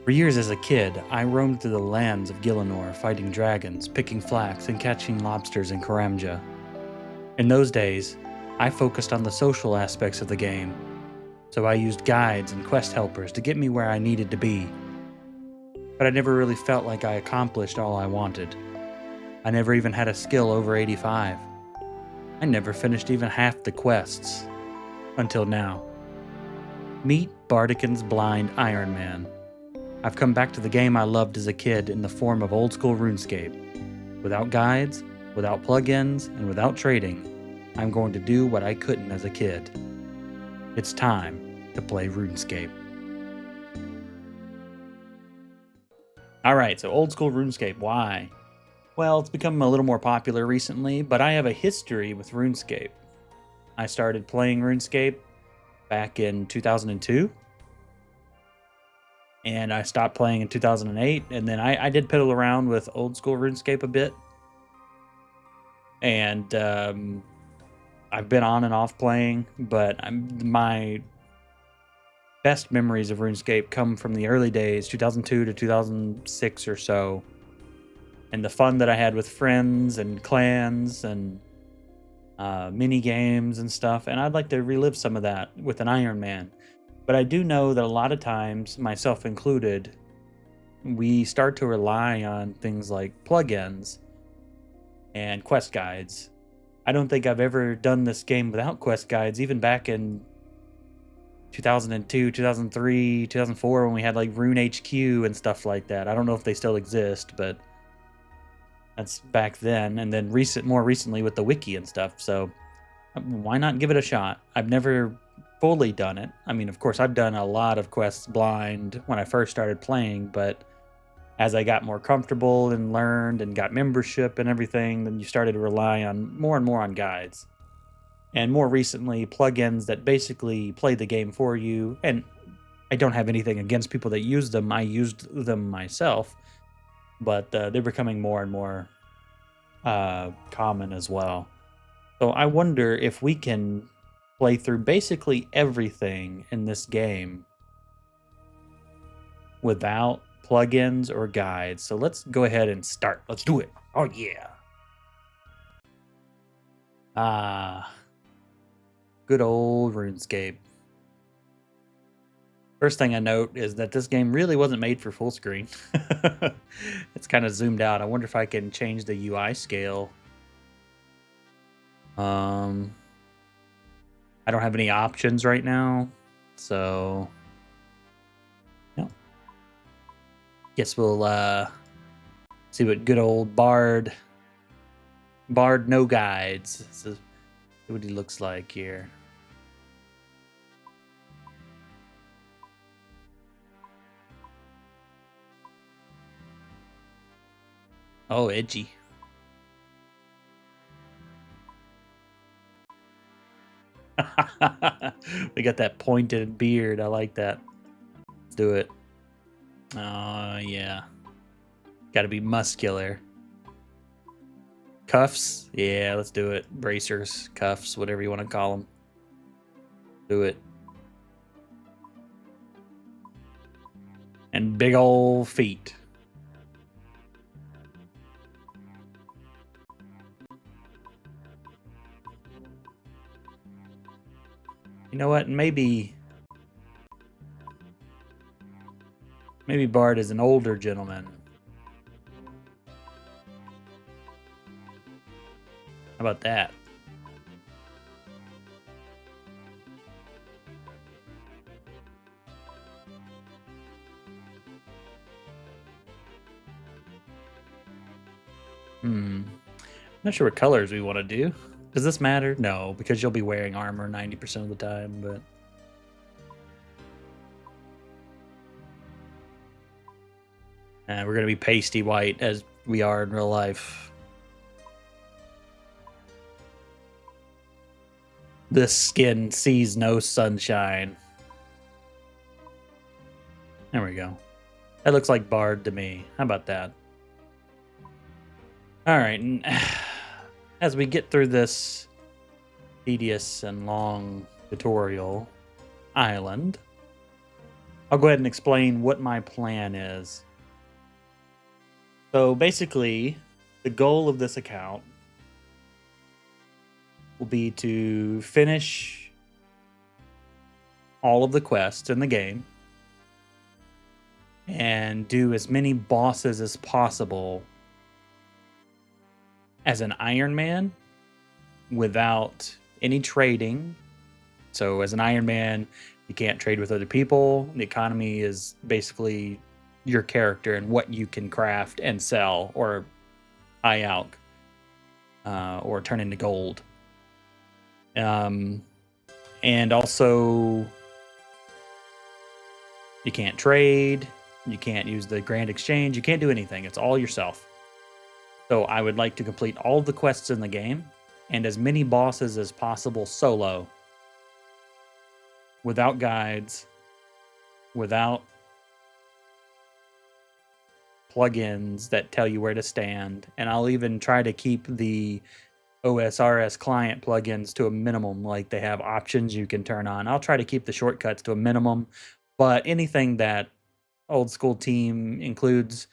For years as a kid, I roamed through the lands of Gielinor, fighting dragons, picking flax, and catching lobsters in Karamja. In those days, I focused on the social aspects of the game, so I used guides and quest helpers to get me where I needed to be. But I never really felt like I accomplished all I wanted. I never even had a skill over 85. I never finished even half the quests. Until now. Meet Bardican's blind Ironman. I've come back to the game I loved as a kid in the form of old school RuneScape. Without guides, without plugins, and without trading, I'm going to do what I couldn't as a kid. It's time to play RuneScape. Alright, so old school RuneScape, why? Well, it's become a little more popular recently, but I have a history with RuneScape. I started playing RuneScape back in 2002. And I stopped playing in 2008, and then I did piddle around with old school RuneScape a bit. And I've been on and off playing, but my best memories of RuneScape come from the early days, 2002 to 2006 or so. And the fun that I had with friends and clans and mini games and stuff. And I'd like to relive some of that with an Ironman. But I do know that a lot of times, myself included, we start to rely on things like plugins and quest guides. I don't think I've ever done this game without quest guides, even back in 2002, 2003, 2004, when we had like Rune HQ and stuff like that. I don't know if they still exist, but that's back then. And then more recently with the Wiki and stuff. So why not give it a shot? I've never fully done it. I mean, of course, I've done a lot of quests blind when I first started playing, but as I got more comfortable and learned and got membership and everything, then you started to rely on more and more on guides. And more recently, plugins that basically play the game for you. And I don't have anything against people that use them. I used them myself, but they're becoming more and more common as well. So I wonder if we can play through basically everything in this game without plugins or guides. So let's go ahead and start. Let's do it. Oh yeah. Good old RuneScape. First thing I note is that this game really wasn't made for full screen. It's kind of zoomed out. I wonder if I can change the UI scale. I don't have any options right now, so no. Guess we'll see what good old Bard no guides. So see what he looks like here. Oh, edgy. We got that pointed beard. I like that. Let's do it. Oh, yeah. Gotta be muscular. Cuffs? Yeah, let's do it. Bracers, cuffs, whatever you want to call them. Do it. And big old feet. You know what? Maybe Bard is an older gentleman. How about that? I'm not sure what colors we want to do. Does this matter? No, because you'll be wearing armor 90% of the time, but... we're going to be pasty white as we are in real life. This skin sees no sunshine. There we go. That looks like Bard to me. How about that? Alright, and as we get through this tedious and long tutorial island, I'll go ahead and explain what my plan is. So basically, the goal of this account will be to finish all of the quests in the game and do as many bosses as possible as an Ironman without any trading. So as an Ironman, you can't trade with other people. The economy is basically your character and what you can craft and sell or buy out or turn into gold. And also, you can't trade. You can't use the Grand Exchange. You can't do anything. It's all yourself. So I would like to complete all the quests in the game and as many bosses as possible solo, without guides, without plugins that tell you where to stand. And I'll even try to keep the OSRS client plugins to a minimum. Like, they have options you can turn on. I'll try to keep the shortcuts to a minimum, but anything that old school team includes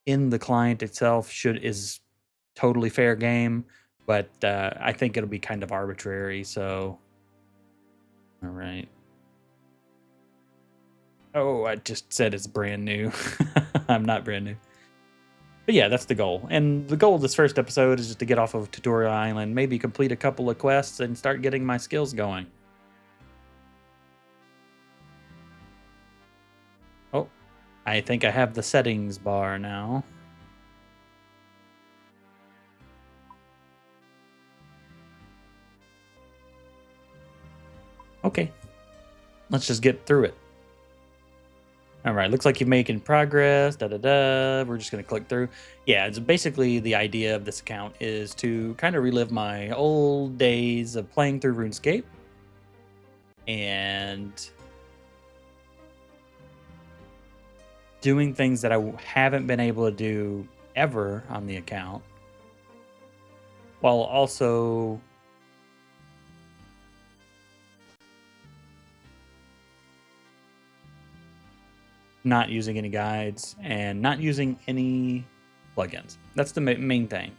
in the client itself is totally fair game. But I think it'll be kind of arbitrary. So, all right. Oh, I just said it's brand new. I'm not brand new. But yeah, that's the goal. And the goal of this first episode is just to get off of Tutorial Island, maybe complete a couple of quests and start getting my skills going. Oh, I think I have the settings bar now. Okay, let's just get through it. All right, looks like you're making progress. We're just going to click through. Yeah, it's basically the idea of this account is to kind of relive my old days of playing through RuneScape and doing things that I haven't been able to do ever on the account, while also not using any guides and not using any plugins. That's the main thing.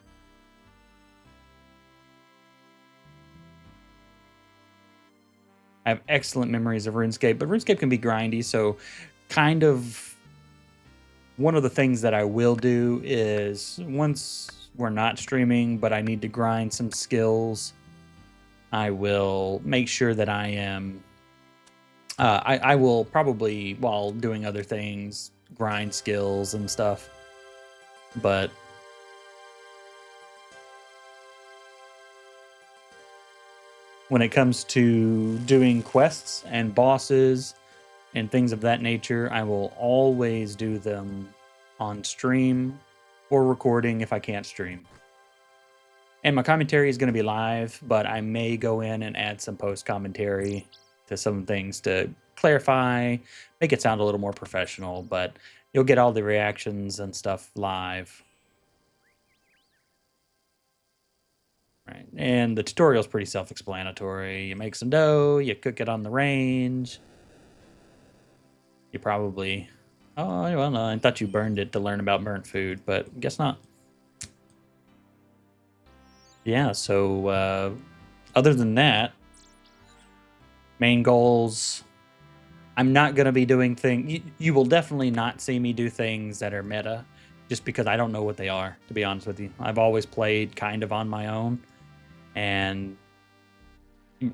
I have excellent memories of RuneScape, but RuneScape can be grindy, so kind of one of the things that I will do is, once we're not streaming but I need to grind some skills, I will make sure that I am I will probably, while doing other things, grind skills and stuff. But when it comes to doing quests and bosses and things of that nature, I will always do them on stream or recording if I can't stream. And my commentary is going to be live, but I may go in and add some post commentary to some things to clarify, make it sound a little more professional, but you'll get all the reactions and stuff live. Right. And the tutorial is pretty self-explanatory. You make some dough, you cook it on the range. You probably... Oh, well, no, I thought you burned it to learn about burnt food, but guess not. Yeah, so other than that, main goals, I'm not going to be doing things... You will definitely not see me do things that are meta, just because I don't know what they are, to be honest with you. I've always played kind of on my own, and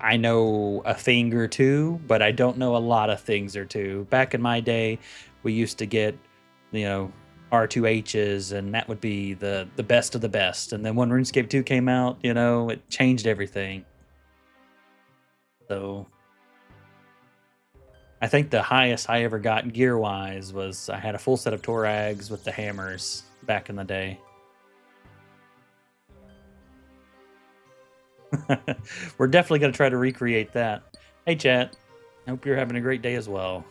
I know a thing or two, but I don't know a lot of things or two. Back in my day, we used to get, R2Hs, and that would be the best of the best. And then when RuneScape 2 came out, it changed everything. So I think the highest I ever got gear-wise was I had a full set of Torags with the hammers back in the day. We're definitely going to try to recreate that. Hey, chat. I hope you're having a great day as well.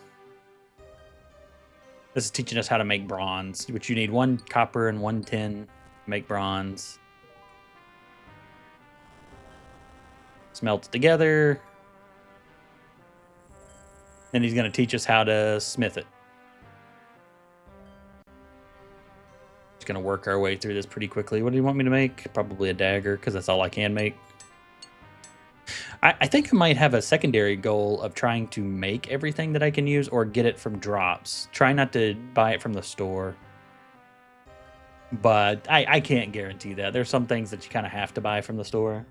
This is teaching us how to make bronze, which you need 1 copper and 1 tin to make bronze. Smelt together. Then he's going to teach us how to smith it. Just going to work our way through this pretty quickly. What do you want me to make? Probably a dagger, because that's all I can make. I think I might have a secondary goal of trying to make everything that I can use or get it from drops. Try not to buy it from the store. But I can't guarantee that. There's some things that you kind of have to buy from the store.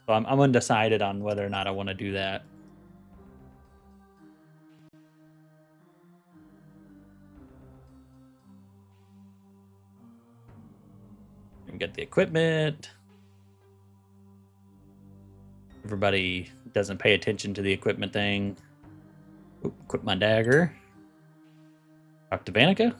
So I'm undecided on whether or not I want to do that. And get the equipment. Everybody doesn't pay attention to the equipment thing. Oop, equip my dagger. Talk to Vanica.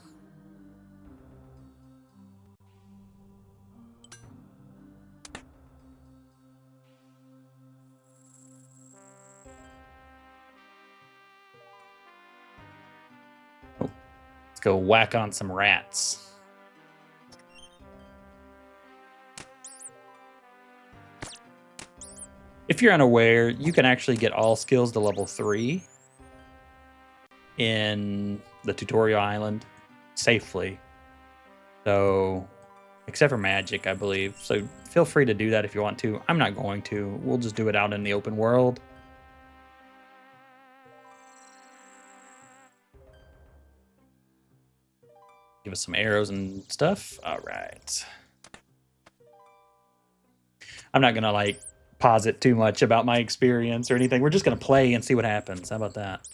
Oh, let's go whack on some rats. If you're unaware, you can actually get all skills to level 3 in the tutorial island safely. So, except for magic, I believe. So feel free to do that if you want to. I'm not going to. We'll just do it out in the open world. Give us some arrows and stuff. All right. I'm not going to like posit too much about my experience or anything. We're just going to play and see what happens. How about that?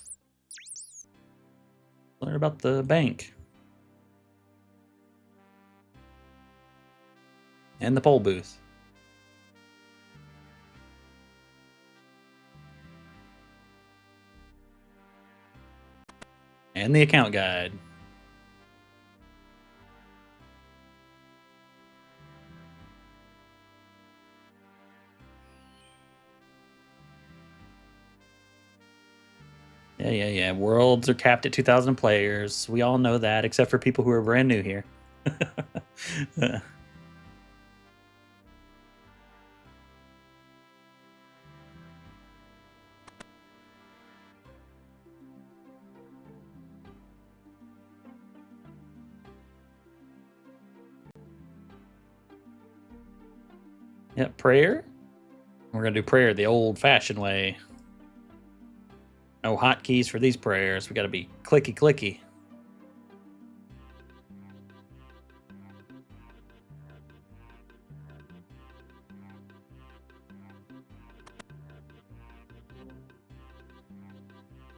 Learn about the bank. And the poll booth. And the account guide. Yeah. Worlds are capped at 2,000 players. We all know that, except for people who are brand new here. Yep, prayer. We're going to do prayer the old-fashioned way. No hotkeys for these prayers. We got to be clicky.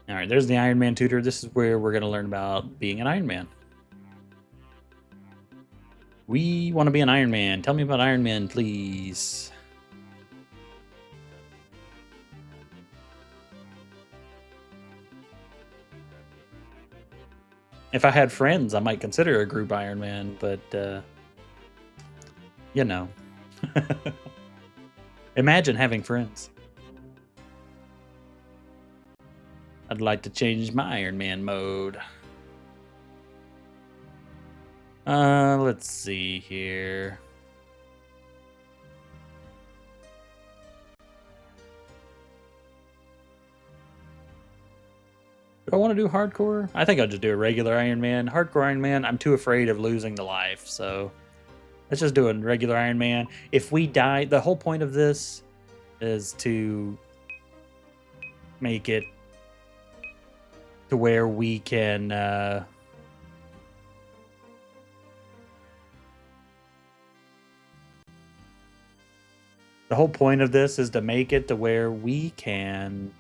All right, there's the Ironman tutor. This is where we're going to learn about being an Ironman. We want to be an Ironman. Tell me about Ironman, please. If I had friends, I might consider a group Ironman, but, you know. Imagine having friends. I'd like to change my Ironman mode. Let's see here. Do I want to do hardcore? I think I'll just do a regular Ironman. Hardcore Ironman, I'm too afraid of losing the life, so let's just do a regular Ironman. If we die, the whole point of this is to make it to where we can the whole point of this is to make it to where we can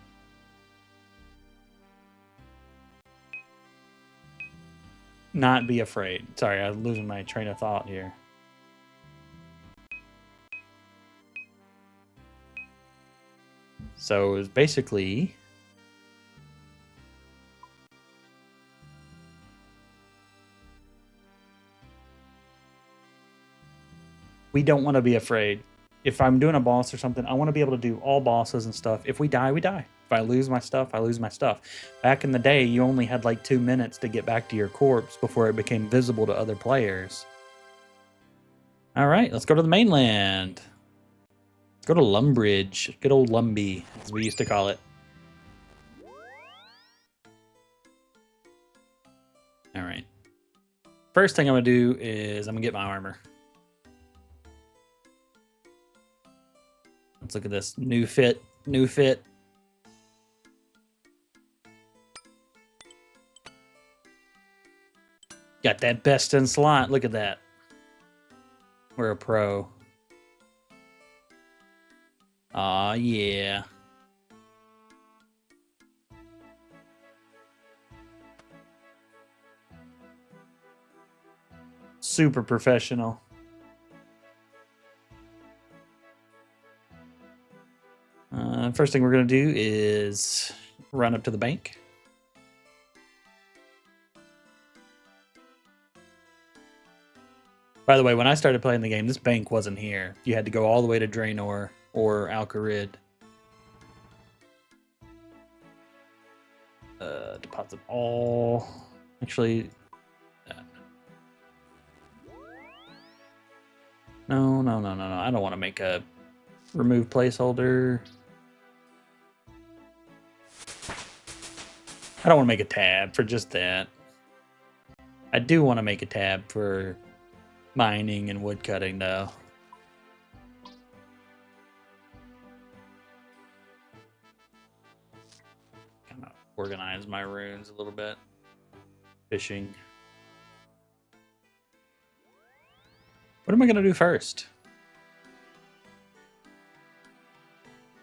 not be afraid. Sorry, I'm losing my train of thought here. So it's basically we don't want to be afraid. If I'm doing a boss or something, I want to be able to do all bosses and stuff. If we die, we die. If I lose my stuff, I lose my stuff. Back in the day, you only had like 2 minutes to get back to your corpse before it became visible to other players. All right, let's go to the mainland. Let's go to Lumbridge. Good old Lumbee, as we used to call it. All right. First thing I'm going to do is I'm going to get my armor. Let's look at this. New fit. New fit. Got that best in slot. Look at that. We're a pro. Aw, yeah. Super professional. First thing we're going to do is run up to the bank. By the way, when I started playing the game, this bank wasn't here. You had to go all the way to Draenor or Alcarid. Deposit all. Actually, no. I don't want to make a remove placeholder. I don't want to make a tab for just that. I do want to make a tab for mining and wood cutting, though. Kind of organize my runes a little bit. Fishing. What am I going to do first?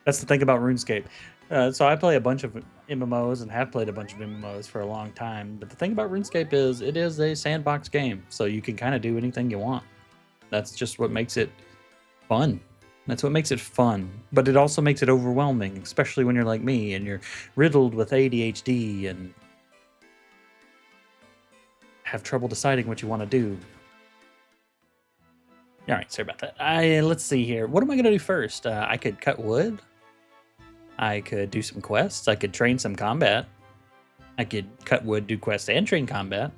That's the thing about RuneScape. So I play a bunch of MMOs and have played a bunch of MMOs for a long time. But the thing about RuneScape is it is a sandbox game. So you can kind of do anything you want. That's just what makes it fun. That's what makes it fun. But it also makes it overwhelming, especially when you're like me and you're riddled with ADHD and have trouble deciding what you want to do. All right, sorry about that. Let's see here. What am I going to do first? I could cut wood. I could do some quests. I could train some combat. I could cut wood, do quests, and train combat.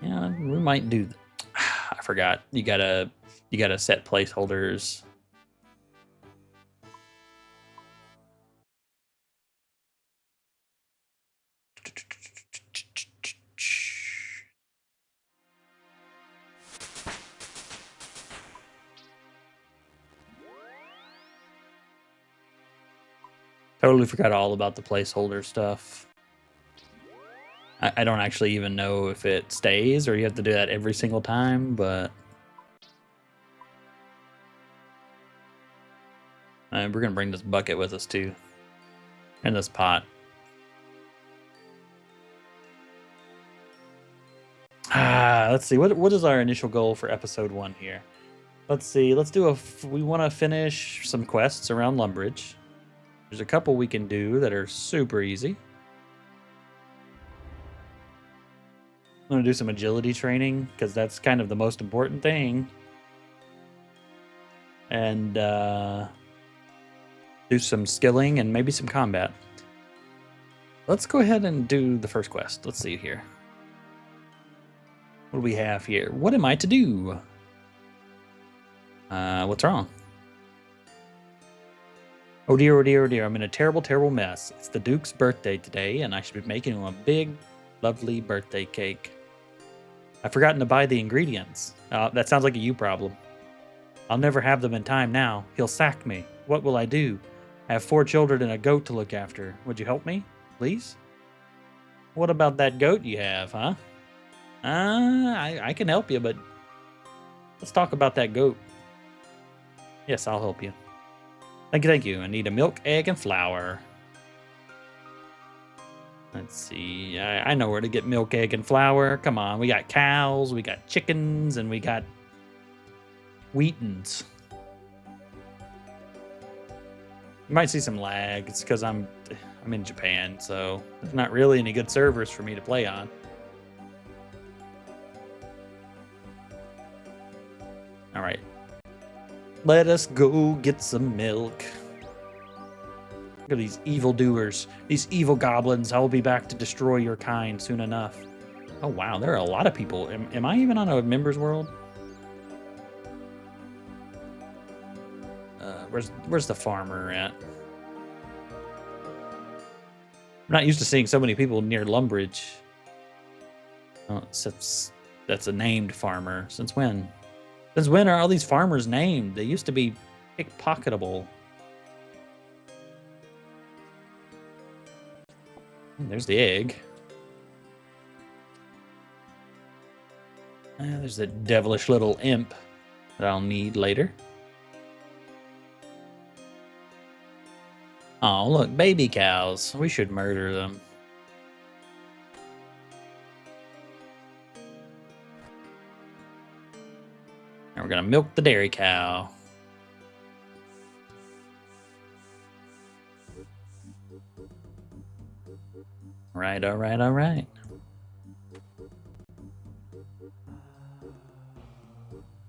Yeah, we might do. I forgot. You gotta set placeholders. Totally forgot all about the placeholder stuff. I don't actually even know if it stays or you have to do that every single time, but we're going to bring this bucket with us too. And this pot. Let's see. What is our initial goal for episode 1 here? Let's see. Let's do we want to finish some quests around Lumbridge. There's a couple we can do that are super easy. I'm going to do some agility training because that's kind of the most important thing. And do some skilling and maybe some combat. Let's go ahead and do the first quest. Let's see here. What do we have here? What am I to do? What's wrong? Oh dear, oh dear, oh dear. I'm in a terrible, terrible mess. It's the Duke's birthday today, and I should be making him a big, lovely birthday cake. I've forgotten to buy the ingredients. That sounds like a you problem. I'll never have them in time now. He'll sack me. What will I do? I have 4 children and a goat to look after. Would you help me, please? What about that goat you have, huh? I can help you, but let's talk about that goat. Yes, I'll help you. Thank you. I need a milk, egg, and flour. Let's see. I know where to get milk, egg, and flour. Come on. We got cows, we got chickens, and we got wheatons. You might see some lag. It's because I'm in Japan, so there's not really any good servers for me to play on. All right. Let us go get some milk. Look at these evildoers, these evil goblins. I will be back to destroy your kind soon enough. Oh, wow. There are a lot of people. Am I even on a members world? Where's the farmer at? I'm not used to seeing so many people near Lumbridge. Oh, that's a named farmer. Since when? Since when are all these farmers named? They used to be pickpocketable. And there's the egg. There's the devilish little imp that I'll need later. Oh, look, baby cows. We should murder them. And we're gonna milk the dairy cow. Right, all right, all right.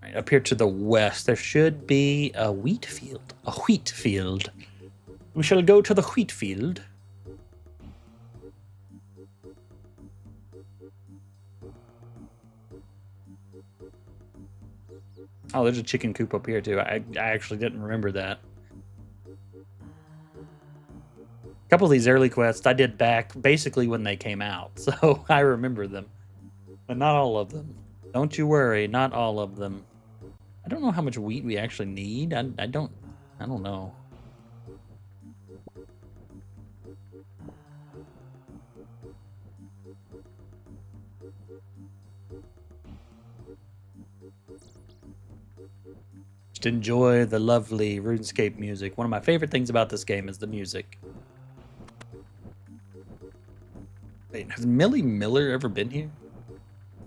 Right, up here to the west, there should be a wheat field. A wheat field. We shall go to the wheat field. Oh, there's a chicken coop up here too. I actually didn't remember that. A couple of these early quests I did back basically when they came out, so I remember them. But not all of them. Don't you worry, not all of them. I don't know how much wheat we actually need. I don't know. Just enjoy the lovely RuneScape music. One of my favorite things about this game is the music. Wait, has Millie Miller ever been here?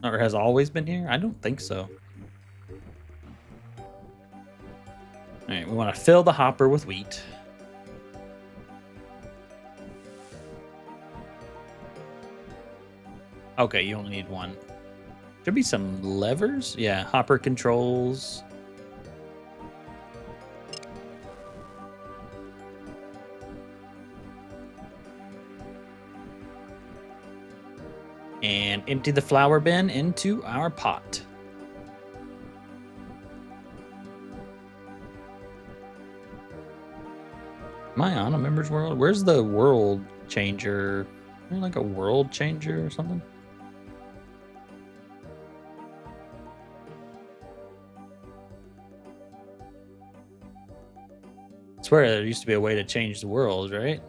Or has always been here? I don't think so. Alright, we want to fill the hopper with wheat. Okay, you only need one. Should be some levers? Yeah, hopper controls. And empty the flour bin into our pot. Am I on a member's world? Where's the world changer? Is there like a world changer or something? I swear there used to be a way to change the world, right? Am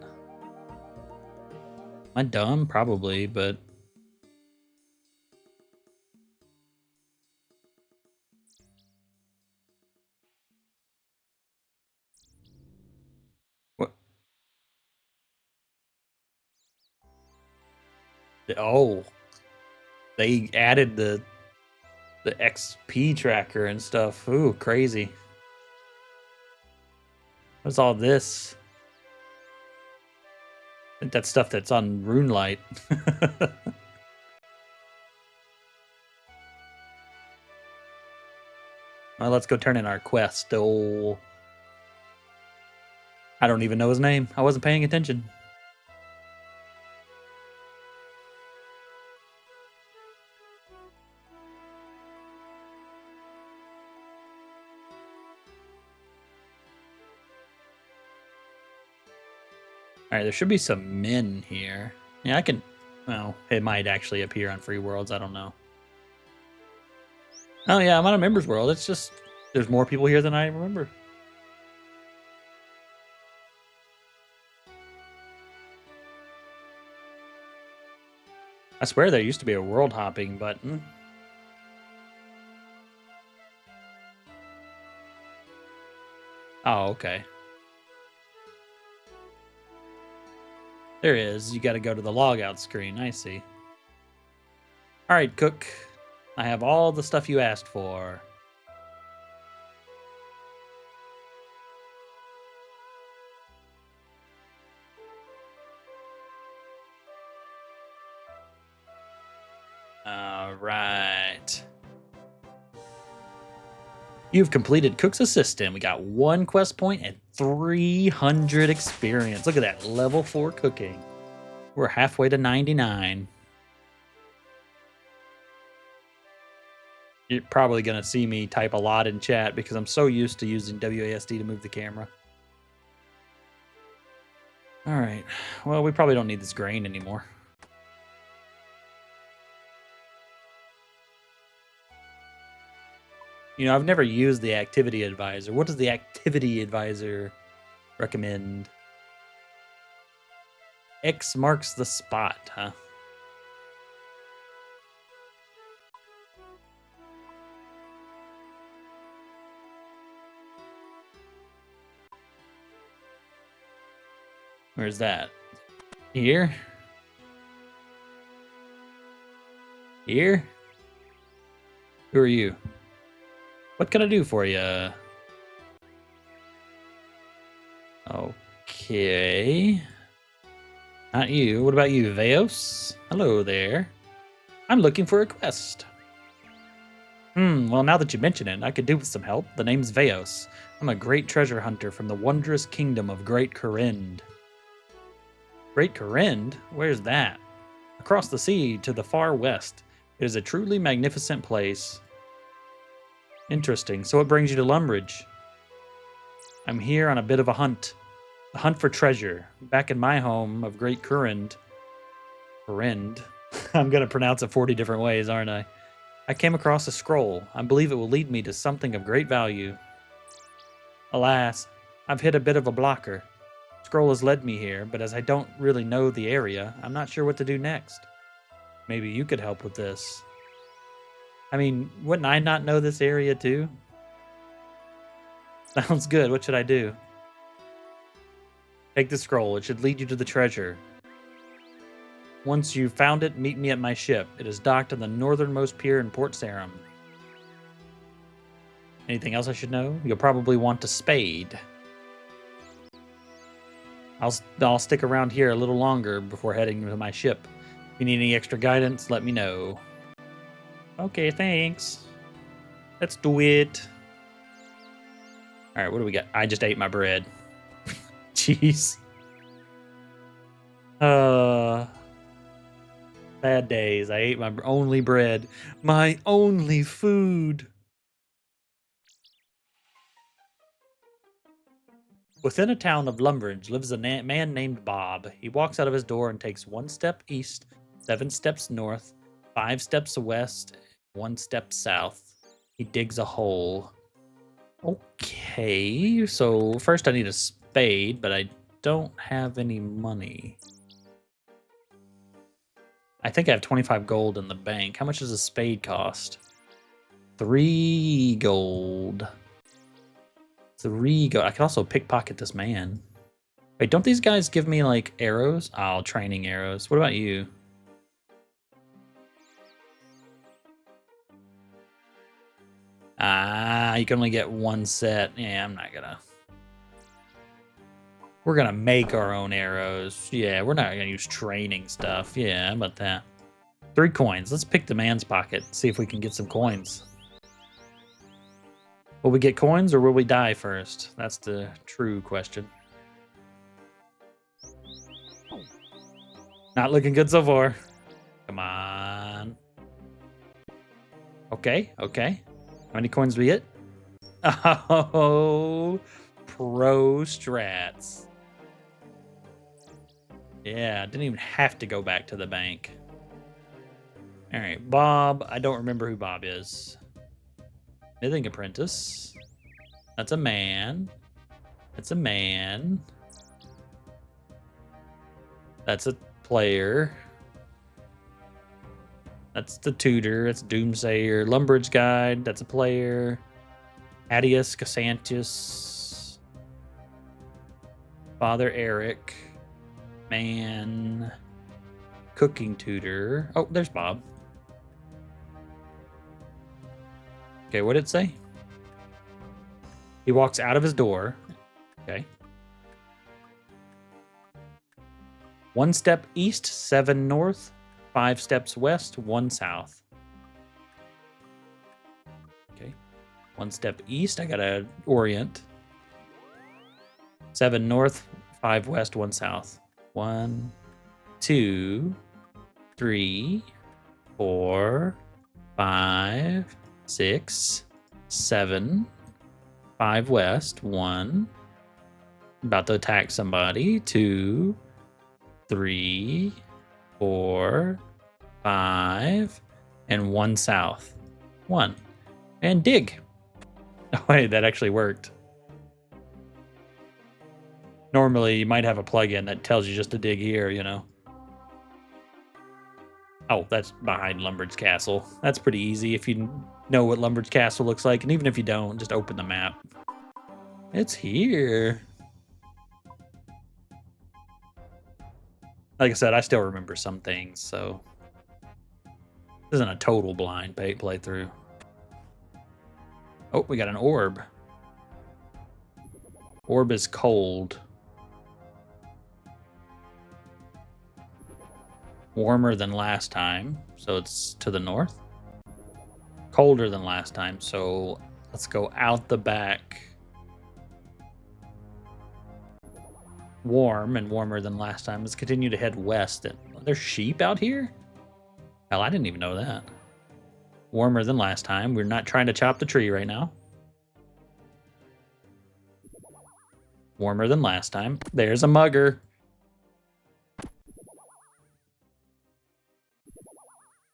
I dumb? Probably, but... What? Oh. They added the XP tracker and stuff. Ooh, crazy. What's all this? I think that's stuff that's on RuneLight. Well, let's go turn in our quest. Oh, I don't even know his name. I wasn't paying attention. All right, there should be some men here. Yeah, I can... Well, it might actually appear on Free Worlds. I don't know. Oh, yeah, I'm on a member's world. It's just... There's more people here than I remember. I swear there used to be a world hopping button. Oh, okay. There is. You got to go to the logout screen. I see. All right, Cook. I have all the stuff you asked for. All right. You've completed Cook's Assistant. We got 1 quest point and 300 experience. Look at that. Level 4 cooking. We're halfway to 99. You're probably going to see me type a lot in chat because I'm so used to using WASD to move the camera. All right. Well, we probably don't need this grain anymore. You know, I've never used the activity advisor. What does the activity advisor recommend? X marks the spot, huh? Where's that? Here? Here? Who are you? What can I do for you? Okay. Not you. What about you, Veos? Hello there. I'm looking for a quest. Well, now that you mention it, I could do with some help. The name's Veos. I'm a great treasure hunter from the wondrous kingdom of Great Corinne. Great Corinne? Where's that? Across the sea to the far west. It is a truly magnificent place. Interesting. So what brings you to Lumbridge? I'm here on a bit of a hunt. The hunt for treasure. Back in my home of Great Corinne. Corinne? I'm going to pronounce it 40 different ways, aren't I? I came across a scroll. I believe it will lead me to something of great value. Alas, I've hit a bit of a blocker. Scroll has led me here, but as I don't really know the area, I'm not sure what to do next. Maybe you could help with this. I mean, wouldn't I not know this area too? Sounds good. What should I do? Take the scroll. It should lead you to the treasure. Once you've found it, meet me at my ship. It is docked on the northernmost pier in Port Sarum. Anything else I should know? You'll probably want a spade. I'll stick around here a little longer before heading to my ship. If you need any extra guidance, let me know. Okay, thanks. Let's do it. All right, what do we got? I just ate my bread. Jeez. Bad days. I ate my only bread. My only food. Within a town of Lumbridge lives a man named Bob. He walks out of his door and takes 1 step east, 7 steps north, 5 steps west, 1 step south. He digs a hole. Okay, so first I need a spade, but I don't have any money. I think I have 25 gold in the bank. How much does a spade cost? 3 gold. 3 gold. I could also pickpocket this man. Wait, don't these guys give me, like, arrows? Oh, training arrows. What about you? Ah, you can only get 1 set. Yeah, I'm not gonna. We're gonna make our own arrows. Yeah, we're not gonna use training stuff. Yeah, how about that? 3 coins. Let's pick the man's pocket. See if we can get some coins. Will we get coins or will we die first? That's the true question. Not looking good so far. Come on. Okay, okay. How many coins do we get? Oh, pro strats. Yeah, didn't even have to go back to the bank. All right, Bob. I don't remember who Bob is. Smithing apprentice. That's a man. That's a man. That's a player. That's the tutor. That's Doomsayer. Lumbridge Guide. That's a player. Adius Cassantius. Father Eric. Man. Cooking tutor. Oh, there's Bob. Okay, what did it say? He walks out of his door. Okay. 1 step east, 7 north, 5 steps west, 1 south. Okay. 1 step east, I gotta orient. 7 north, 5 west, 1 south. 1, 2, 3, 4, 5, 6, 7, 5 west, 1, About to attack somebody. 2, 3, 4, 5, and 1 south. 1. And dig. Oh, wait, that actually worked. Normally, you might have a plugin that tells you just to dig here, you know. Oh, that's behind Lumbrid's Castle. That's pretty easy if you know what Lumbrid's Castle looks like. And even if you don't, just open the map. It's here. Like I said, I still remember some things, so this isn't a total blind playthrough. Oh, we got an orb. Orb is cold. Warmer than last time, so it's to the north. Colder than last time, so let's go out the back. Warm and warmer than last time. Let's continue to head west. There's sheep out here? Hell, I didn't even know that. Warmer than last time. We're not trying to chop the tree right now. Warmer than last time. There's a mugger.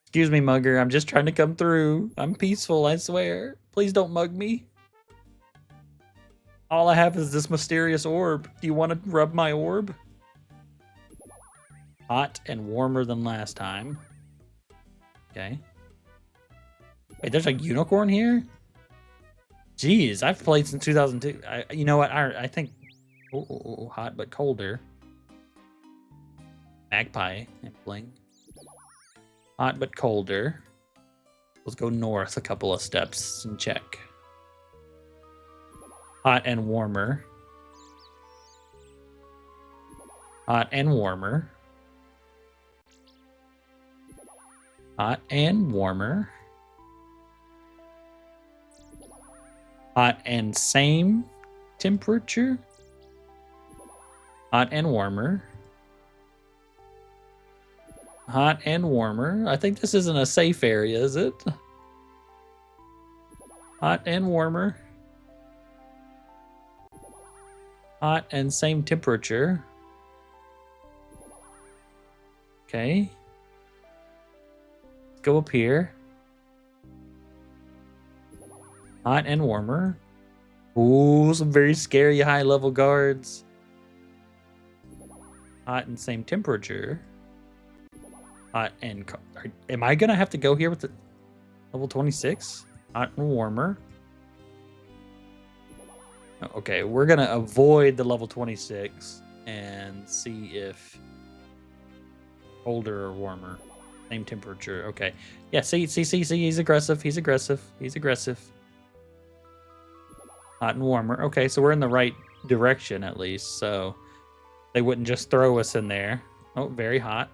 Excuse me, mugger. I'm just trying to come through. I'm peaceful, I swear. Please don't mug me. All I have is this mysterious orb. Do you want to rub my orb? Hot and warmer than last time. Okay. Wait, there's a unicorn here? Jeez, I've played since 2002. You know what? I think... Oh, hot but colder. Magpie. Bling. Hot but colder. Let's go north a couple of steps and check. Hot and warmer. Hot and warmer. Hot and warmer. Hot and same temperature. Hot and warmer. Hot and warmer. I think this isn't a safe area, is it? Hot and warmer. Hot and same temperature. Okay. Let's go up here. Hot and warmer. Ooh, some very scary high-level guards. Hot and same temperature. Hot and... Am I going to have to go here with the level 26? Hot and warmer. Okay, we're going to avoid the level 26 and see if... Colder or warmer. Same temperature. Okay. Yeah, see. He's aggressive. He's aggressive. Hot and warmer. Okay, so we're in the right direction at least, so they wouldn't just throw us in there. Oh, very hot.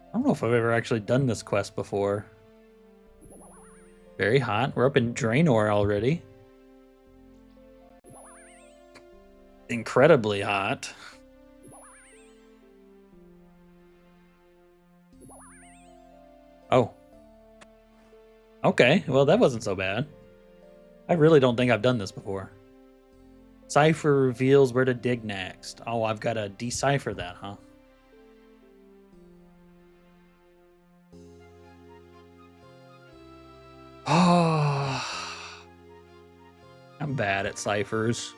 I don't know if I've ever actually done this quest before. Very hot. We're up in Draenor already. Incredibly hot. Oh. Okay, well that wasn't so bad. I really don't think I've done this before. Cipher reveals where to dig next. Oh, I've got to decipher that, huh? Oh. I'm bad at ciphers.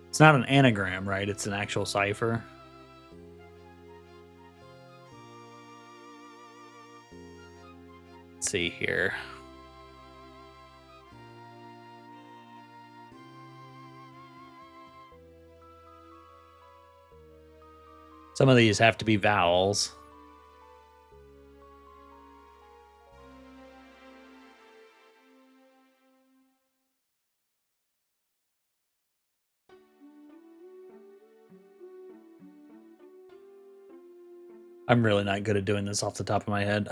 It's not an anagram, right? It's an actual cipher. Let's see here. Some of these have to be vowels. I'm really not good at doing this off the top of my head.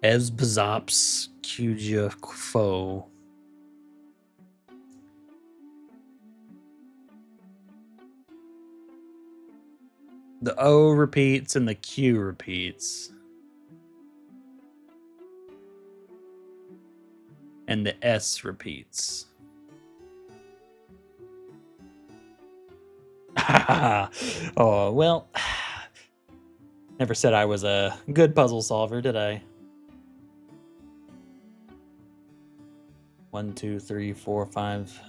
Esbzops Kujafo. The O repeats and the Q repeats. And the S repeats. Oh, well, never said I was a good puzzle solver, did I? 1, 2, 3, 4, 5,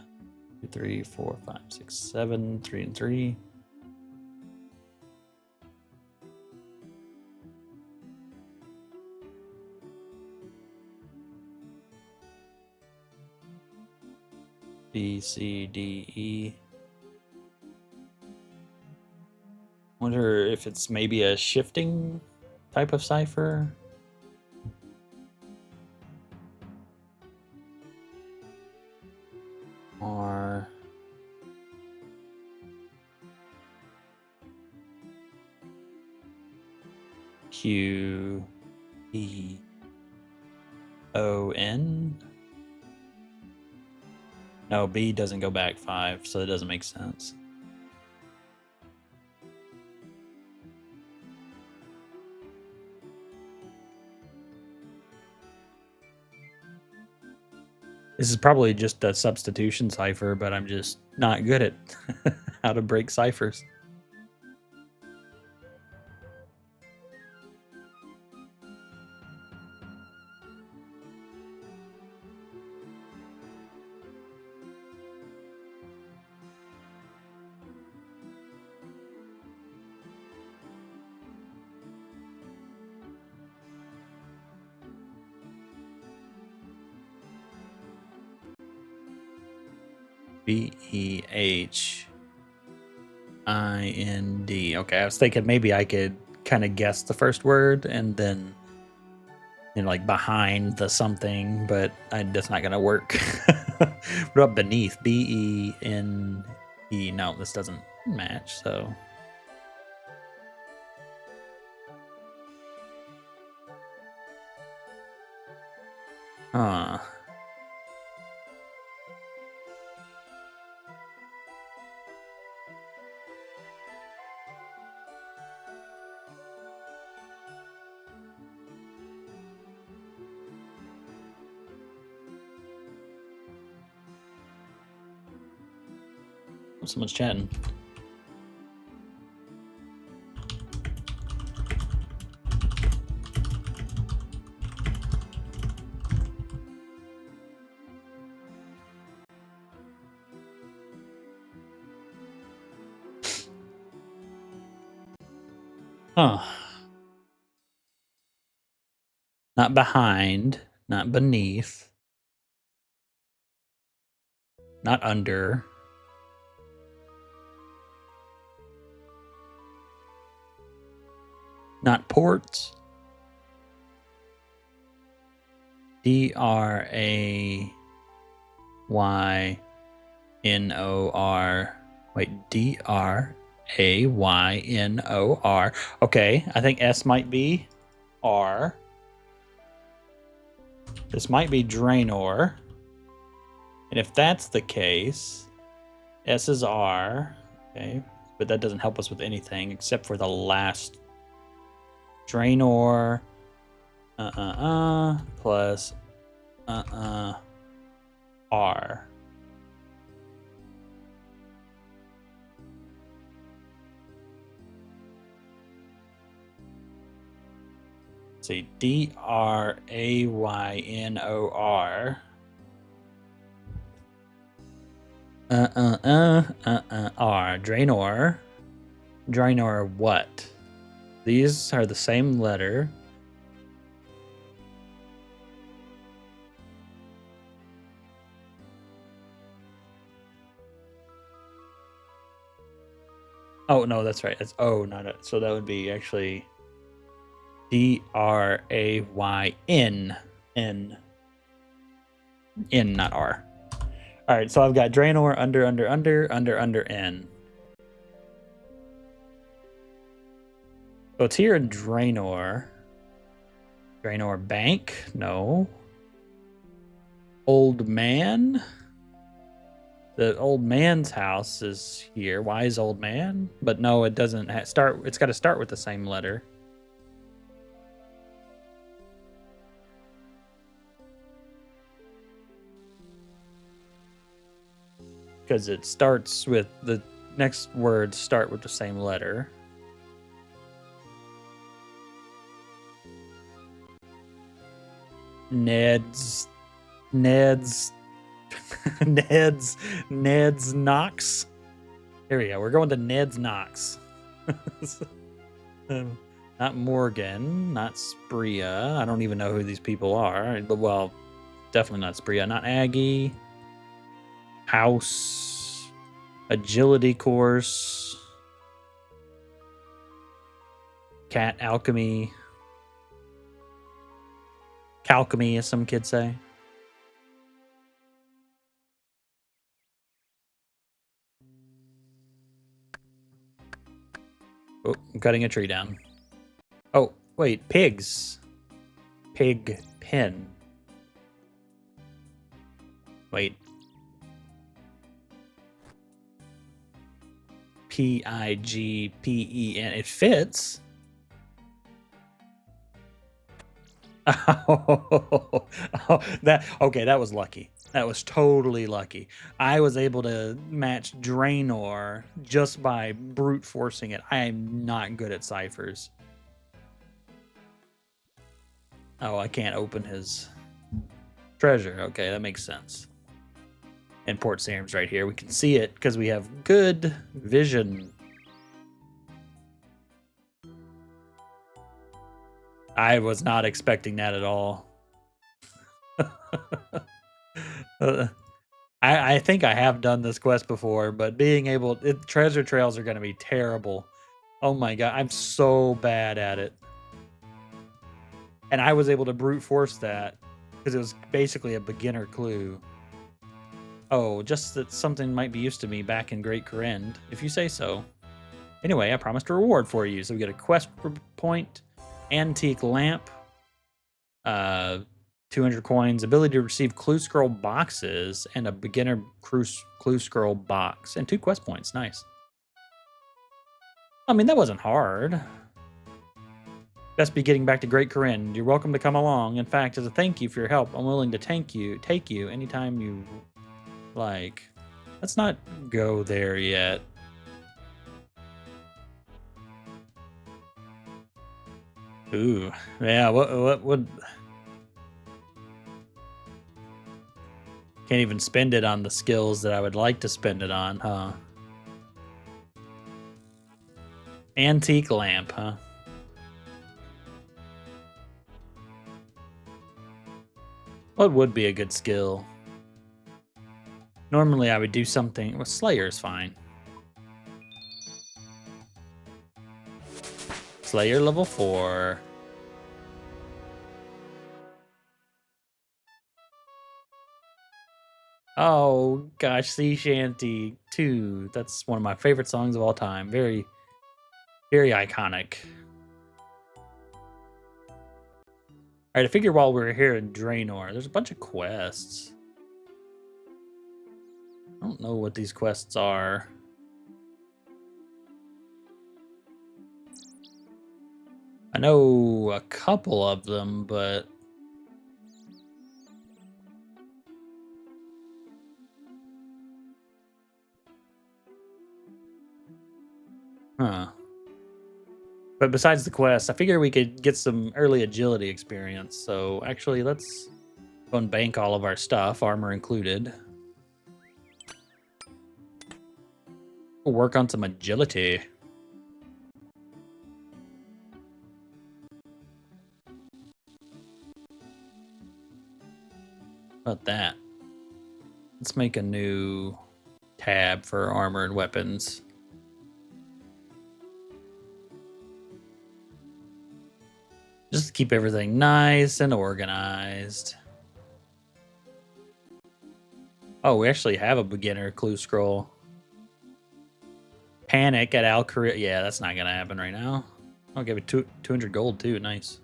2, 3, 4, 5, 6, 7, 3 and 3. B, C, D, E. Wonder if it's maybe a shifting type of cipher. R. Q, E, O, N. No, B doesn't go back 5, so it doesn't make sense. This is probably just a substitution cipher, but I'm just not good at how to break ciphers. B-E-H-I-N-D. Okay, I was thinking maybe I could kind of guess the first word and then, like behind the something, but that's not going to work. What about beneath? B-E-N-E. No, this doesn't match, so. Huh. Someone's chatting. Huh. Not behind, not beneath, not under. Not ports. D-R-A-Y-N-O-R. Wait, D-R-A-Y-N-O-R. Okay, I think S might be R. This might be Draenor. And if that's the case, S is R. Okay, but that doesn't help us with anything except for the last Draenor. Plus R. See, D-R-A-Y-N-O-R. R. Draenor. Draenor what? These are the same letter. Oh, no, that's right. It's O, not a. So that would be actually D-R-A-Y-N. N, not R. All right, so I've got Draenor under, N. So it's here in Draenor. Draenor Bank? No. Old Man? The old man's house is here. Wise old man? But no, it doesn't start. It's got to start with the same letter. Because it starts with the next words start with the same letter. Ned's Ned's Knox. Here we go. We're going to Ned's Knox. Not Morgan, not Spria. I don't even know who these people are. Well, definitely not Spria. Not Aggie. House. Agility course. Cat alchemy. Calchemy, as some kids say. Oh, I'm cutting a tree down. Oh, wait, pigs. Pig pen. Wait. Pigpen. It fits. Oh, that was lucky. That was totally lucky. I was able to match Draenor just by brute forcing it. I am not good at ciphers. Oh, I can't open his treasure. Okay, that makes sense. And Port Sarim's right here. We can see it because we have good vision. I was not expecting that at all. I think I have done this quest before, but being able... treasure trails are going to be terrible. Oh my god, I'm so bad at it. And I was able to brute force that because it was basically a beginner clue. Oh, just that something might be used to me back in Great Corrend, if you say so. Anyway, I promised a reward for you. So we get a quest point, antique lamp, 200 coins, ability to receive clue scroll boxes, and a beginner clue scroll box, and 2 quest points. Nice. I mean, that wasn't hard. Best be getting back to Great Corrend. You're welcome to come along. In fact, as a thank you for your help, I'm willing to take you anytime you like. Let's not go there yet. Ooh, yeah. What would? Can't even spend it on the skills that I would like to spend it on, huh? Antique lamp, huh? What would be a good skill? Normally I would do something... Well, Slayer's fine. Slayer level 4. Oh, gosh. Sea Shanty 2. That's one of my favorite songs of all time. Very, very iconic. Alright, I figure while we're here in Draenor, there's a bunch of quests. I don't know what these quests are. I know a couple of them, but... Huh. But besides the quest, I figure we could get some early agility experience. So actually, let's go and bank all of our stuff, armor included. We'll work on some agility. How about that? Let's make a new tab for armor and weapons. Just to keep everything nice and organized. Oh, we actually have a beginner clue scroll. Panic at Alcaria. Yeah, that's not going to happen right now. I'll give it 200 gold too. Nice.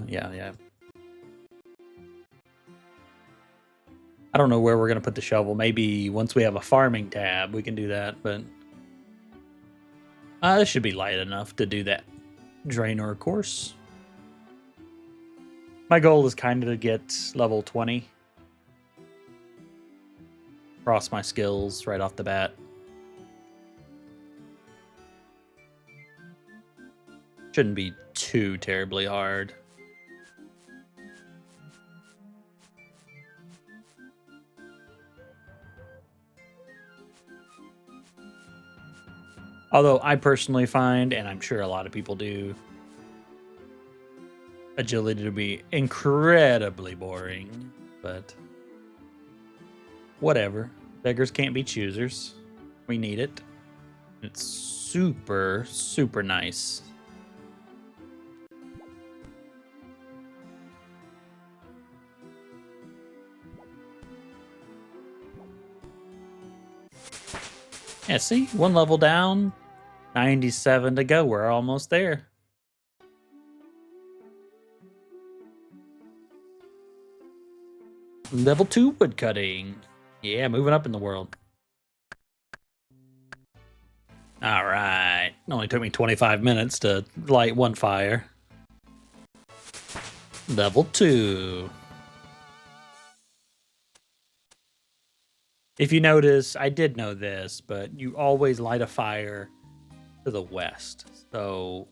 Yeah. I don't know where we're going to put the shovel. Maybe once we have a farming tab, we can do that, but this should be light enough to do that drainer course. My goal is kind of to get level 20. Cross my skills right off the bat. Shouldn't be too terribly hard. Although I personally find, and I'm sure a lot of people do, agility to be incredibly boring, but whatever. Beggars can't be choosers. We need it. It's super, super nice. Yeah, see? One level down, 97 to go. We're almost there. Level 2 woodcutting. Yeah, moving up in the world. All right. It only took me 25 minutes to light one fire. Level 2. If you notice, I did know this, but you always light a fire to the west. So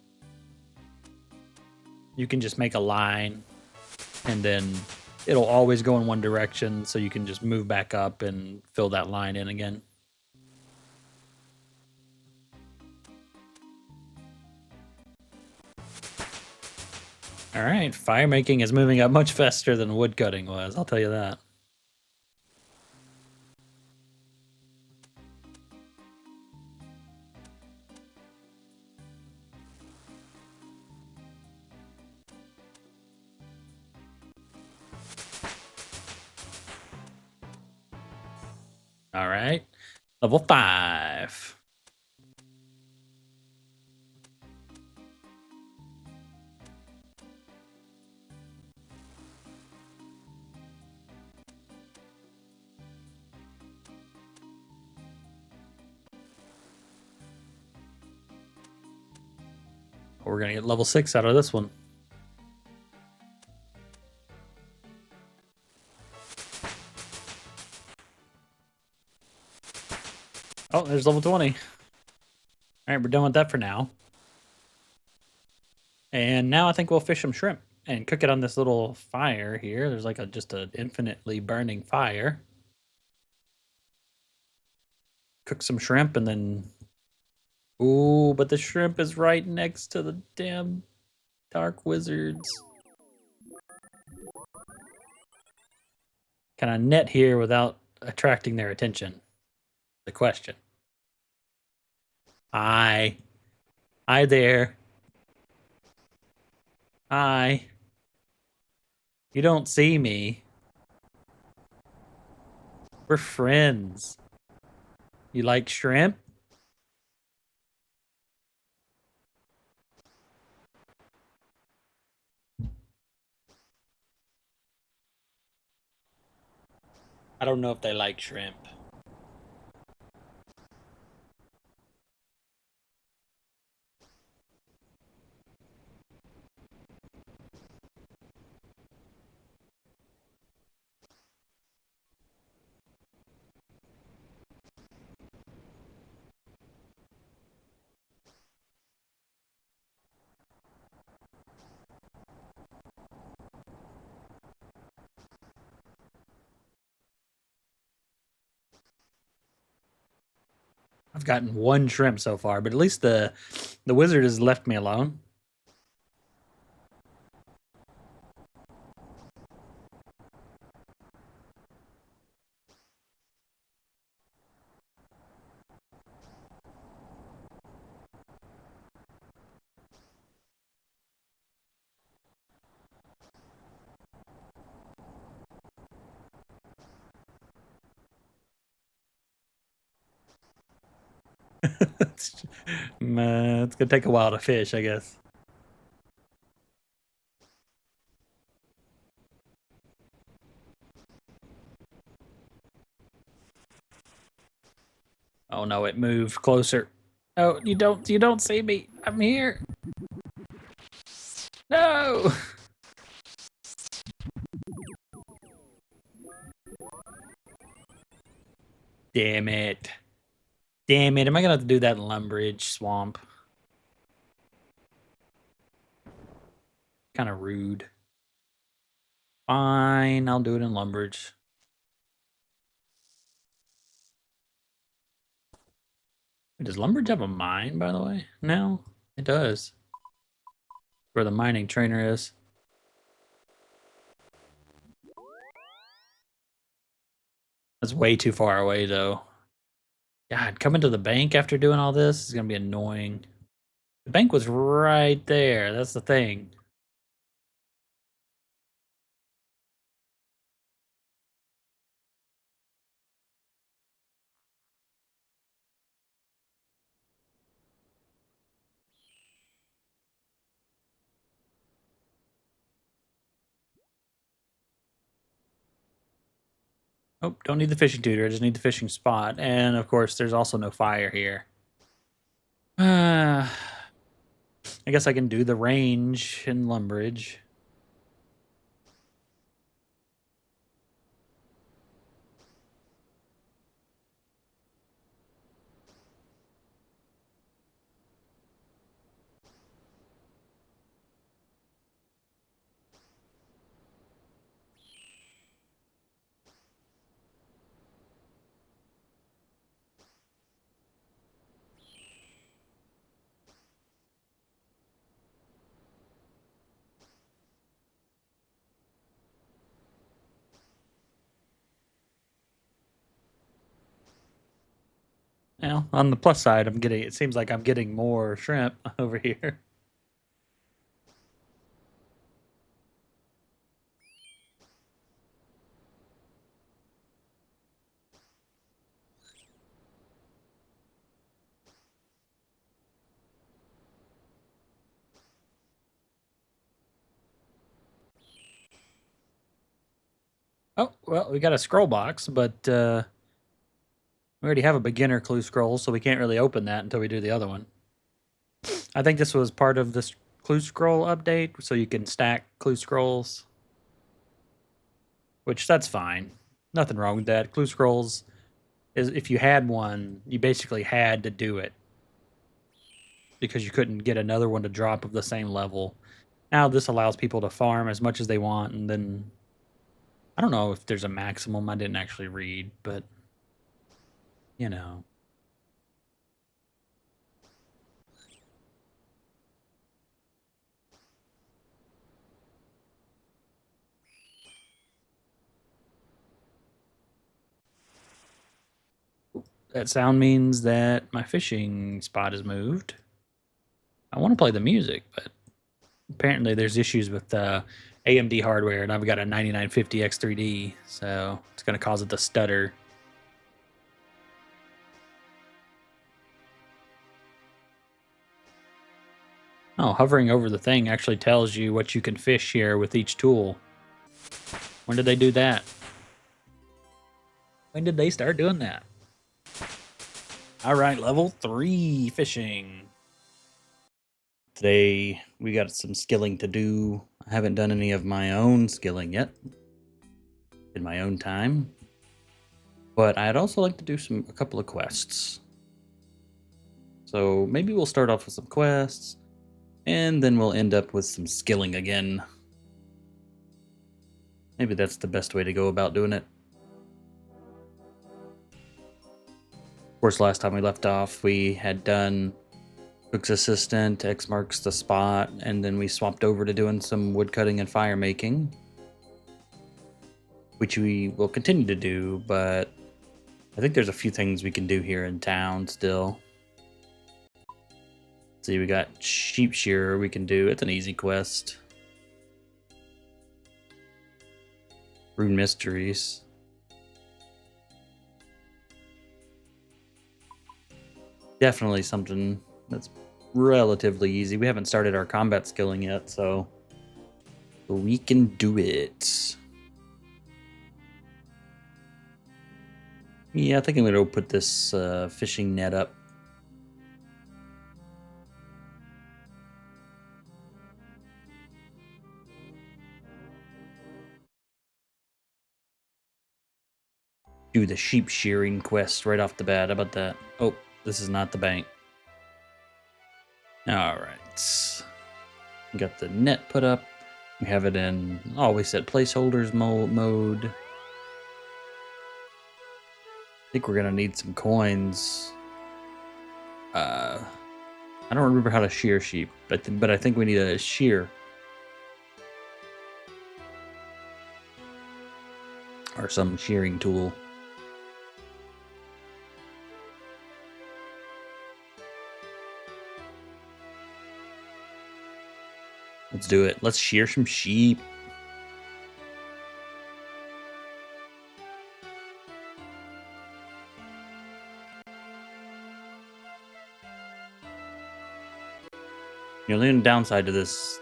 you can just make a line and then it'll always go in one direction, so you can just move back up and fill that line in again. All right, fire making is moving up much faster than wood cutting was, I'll tell you that. All right, level 5. We're gonna get level 6 out of this one. Oh, there's level 20. All right, we're done with that for now. And now I think we'll fish some shrimp and cook it on this little fire here. There's like just an infinitely burning fire. Cook some shrimp and then... Ooh, but the shrimp is right next to the damn dark wizards. Can I net here without attracting their attention? The question. Hi. Hi there. Hi. You don't see me. We're friends. You like shrimp? I don't know if they like shrimp. I've gotten one shrimp so far, but at least the wizard has left me alone. it's gonna take a while to fish, I guess. Oh no, it moved closer. Oh, you don't see me. I'm here. No. Damn it. Damn it. Am I gonna have to do that in Lumbridge Swamp? Kind of rude. Fine, I'll do it in Lumbridge. Does Lumbridge have a mine, by the way? No, it does. Where the mining trainer is. That's way too far away, though. God, coming to the bank after doing all this is gonna be annoying. The bank was right there. That's the thing. Oh, don't need the fishing tutor. I just need the fishing spot. And of course, there's also no fire here. I guess I can do the range in Lumbridge. Well, on the plus side, it seems like I'm getting more shrimp over here. Oh, well, we got a scroll box, but we already have a beginner clue scroll, so we can't really open that until we do the other one. I think this was part of this clue scroll update, so you can stack clue scrolls. Which, that's fine. Nothing wrong with that. Clue scrolls is, if you had one, you basically had to do it. Because you couldn't get another one to drop of the same level. Now this allows people to farm as much as they want, and then I don't know if there's a maximum. I didn't actually read, but you know. That sound means that my fishing spot is moved. I want to play the music, but apparently there's issues with AMD hardware, and I've got a 9950 X3D, so it's going to cause it to stutter. Oh, hovering over the thing actually tells you what you can fish here with each tool. When did they do that? When did they start doing that? All right, level 3 fishing. Today we got some skilling to do. I haven't done any of my own skilling yet in my own time, but I'd also like to do a couple of quests. So maybe we'll start off with some quests, and then we'll end up with some skilling again. Maybe that's the best way to go about doing it. Of course, last time we left off, we had done Cook's Assistant, X marks the spot, and then we swapped over to doing some woodcutting and fire making, which we will continue to do, but I think there's a few things we can do here in town still. Let's see, we got Sheep Shearer we can do. It's an easy quest. Rune Mysteries. Definitely something that's relatively easy. We haven't started our combat skilling yet, so we can do it. Yeah, I think I'm going to put this fishing net up. Do the sheep shearing quest right off the bat. How about that? Oh, this is not the bank. All right. Got the net put up. We have it in, oh, we set placeholders mode. I think we're going to need some coins. I don't remember how to shear sheep, but I think we need a shear. Or some shearing tool. Let's do it. Let's shear some sheep. You know, the only downside to this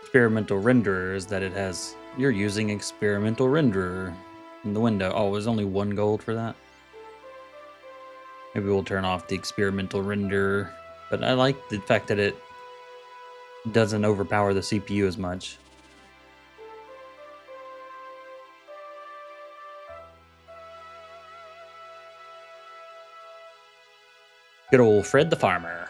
experimental renderer is that it has, you're using experimental renderer in the window. Oh, there's only 1 gold for that. Maybe we'll turn off the experimental renderer. But I like the fact that it doesn't overpower the CPU as much. Good old Fred the farmer.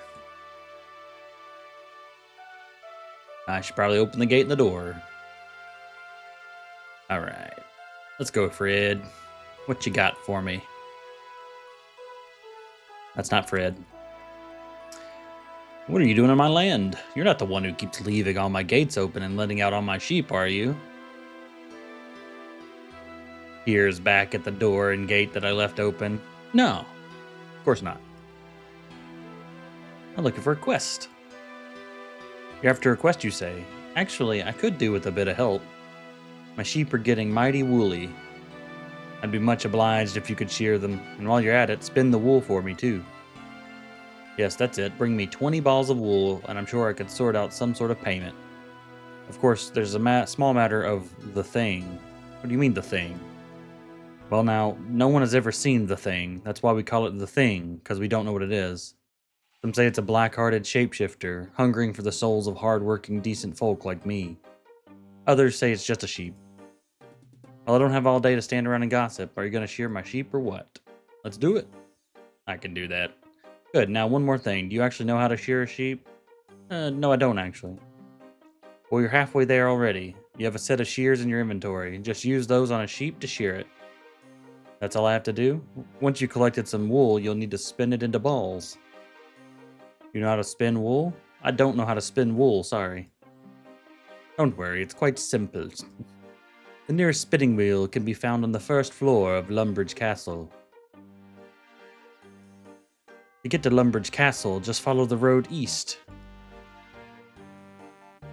I should probably open the gate and the door. All right. Let's go, Fred. What you got for me? That's not Fred. What are you doing on my land? You're not the one who keeps leaving all my gates open and letting out all my sheep, are you? Here's back at the door and gate that I left open. No, of course not. I'm looking for a quest. You're after a quest, you say? Actually, I could do with a bit of help. My sheep are getting mighty woolly. I'd be much obliged if you could shear them, and while you're at it, spin the wool for me too. Yes, that's it. Bring me 20 balls of wool, and I'm sure I could sort out some sort of payment. Of course, there's a small matter of the thing. What do you mean, the thing? Well, now, no one has ever seen the thing. That's why we call it the thing, because we don't know what it is. Some say it's a black-hearted shapeshifter, hungering for the souls of hard-working, decent folk like me. Others say it's just a sheep. Well, I don't have all day to stand around and gossip. Are you going to shear my sheep or what? Let's do it. I can do that. Good. Now, one more thing. Do you actually know how to shear a sheep? No, I don't actually. Well, you're halfway there already. You have a set of shears in your inventory. Just use those on a sheep to shear it. That's all I have to do? Once you collected some wool, you'll need to spin it into balls. You know how to spin wool? I don't know how to spin wool, sorry. Don't worry, it's quite simple. The nearest spinning wheel can be found on the first floor of Lumbridge Castle. To get to Lumbridge Castle, just follow the road east.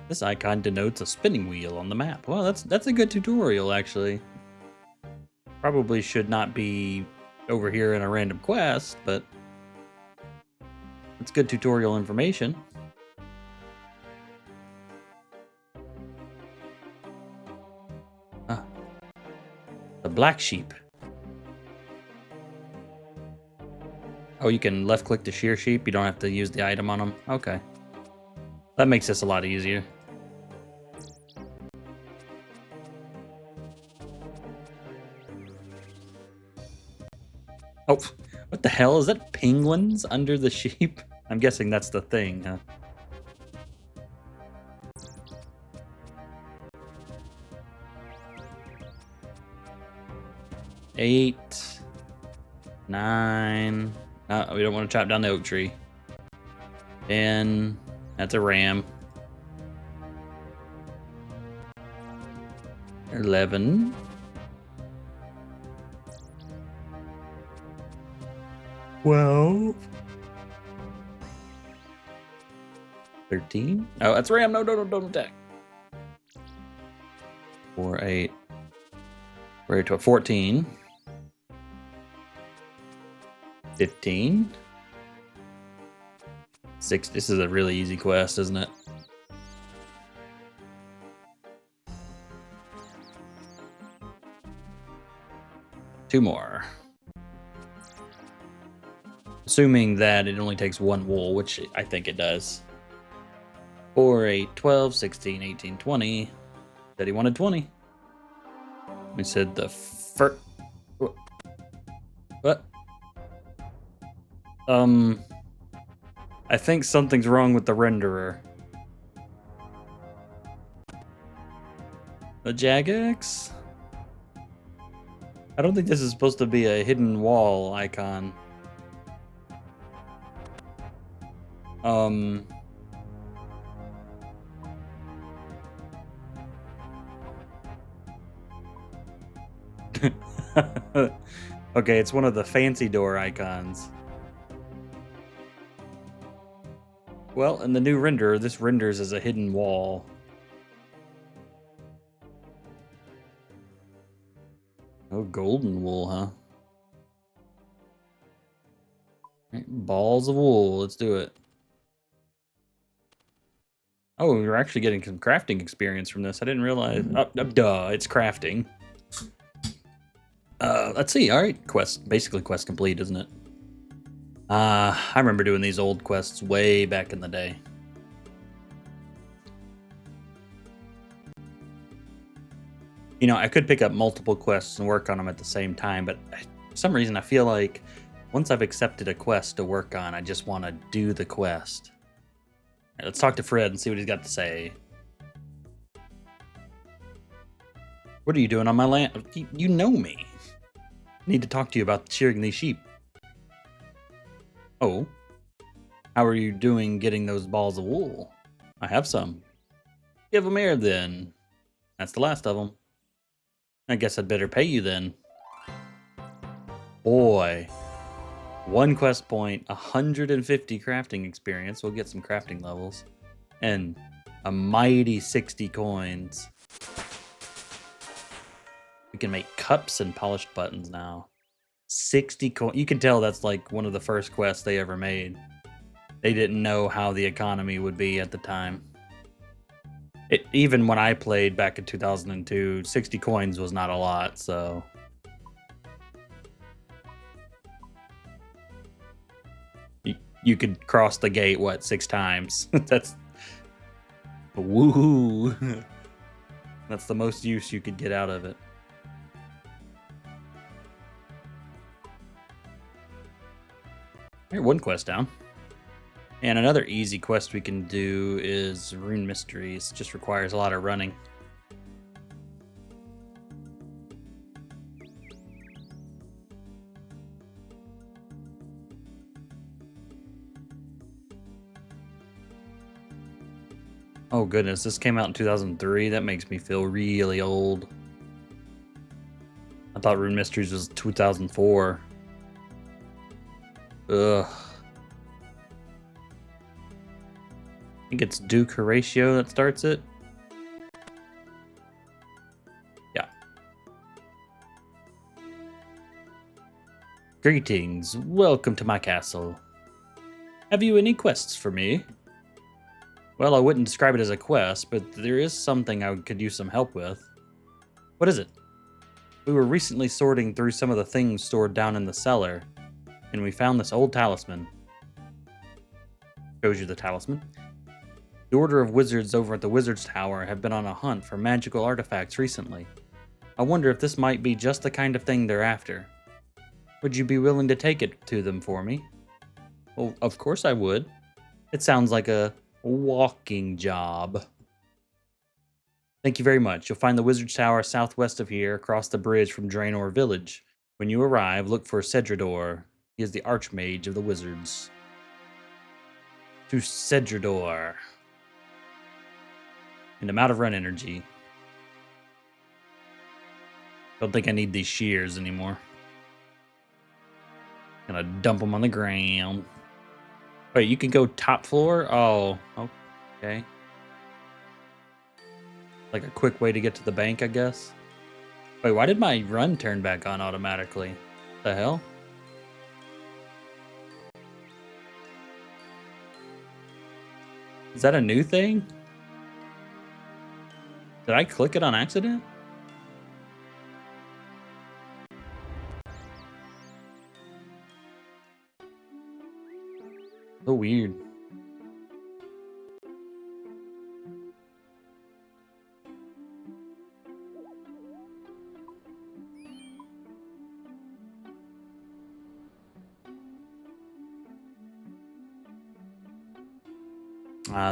This icon denotes a spinning wheel on the map. Well, that's a good tutorial, actually. Probably should not be over here in a random quest, but it's good tutorial information. Ah, the black sheep. Oh, you can left click to shear sheep. You don't have to use the item on them. Okay. That makes this a lot easier. Oh, what the hell? Is that penguins under the sheep? I'm guessing that's the thing, huh? Eight, 9. We don't want to chop down the oak tree. 10. That's a ram. 11. 12. 13. Oh, that's ram. No, don't attack. 4, 8. We're to 14. 15. 6. This is a really easy quest, isn't it? Two more. Assuming that it only takes 1 wool, which I think it does. 4, 8, 12, 16, 18, 20. Said he wanted 20. We said the first... What? I think something's wrong with the renderer. A Jagex? I don't think this is supposed to be a hidden wall icon. Okay, it's one of the fancy door icons. Well, in the new renderer, this renders as a hidden wall. Oh, golden wool, huh? Right, balls of wool, let's do it. Oh, we were actually getting some crafting experience from this. I didn't realize. Duh, it's crafting. Let's see. All right, basically quest complete, isn't it? I remember doing these old quests way back in the day. You know, I could pick up multiple quests and work on them at the same time, but for some reason I feel like once I've accepted a quest to work on, I just want to do the quest. All right, let's talk to Fred and see what he's got to say. What are you doing on my land? You know me. I need to talk to you about shearing these sheep. Oh. How are you doing getting those balls of wool? I have some. Give them here then. That's the last of them. I guess I'd better pay you then. Boy. 1 quest point, 150 crafting experience. We'll get some crafting levels. And a mighty 60 coins. We can make cups and polished buttons now. 60 coins. You can tell that's like one of the first quests they ever made. They didn't know how the economy would be at the time. Even when I played back in 2002, 60 coins was not a lot, so... You could cross the gate, what, 6 times? That's... Woohoo! That's the most use you could get out of it. Here, 1 quest down. And another easy quest we can do is Rune Mysteries. Just requires a lot of running. Oh goodness, this came out in 2003. That makes me feel really old. I thought Rune Mysteries was 2004. Ugh. I think it's Duke Horatio that starts it. Yeah. Greetings. Welcome to my castle. Have you any quests for me? Well, I wouldn't describe it as a quest, but there is something I could use some help with. What is it? We were recently sorting through some of the things stored down in the cellar, and we found this old talisman. Shows you the talisman. The Order of Wizards over at the Wizard's Tower have been on a hunt for magical artifacts recently. I wonder if this might be just the kind of thing they're after. Would you be willing to take it to them for me? Well, of course I would. It sounds like a walking job. Thank you very much. You'll find the Wizard's Tower southwest of here, across the bridge from Draenor Village. When you arrive, look for Cedrador. He is the Archmage of the Wizards. To Cedrador. And I'm out of run energy. Don't think I need these shears anymore. Gonna dump them on the ground. Wait, you can go top floor? Oh, okay. Like a quick way to get to the bank, I guess. Wait, why did my run turn back on automatically? The hell? Is that a new thing? Did I click it on accident? So weird.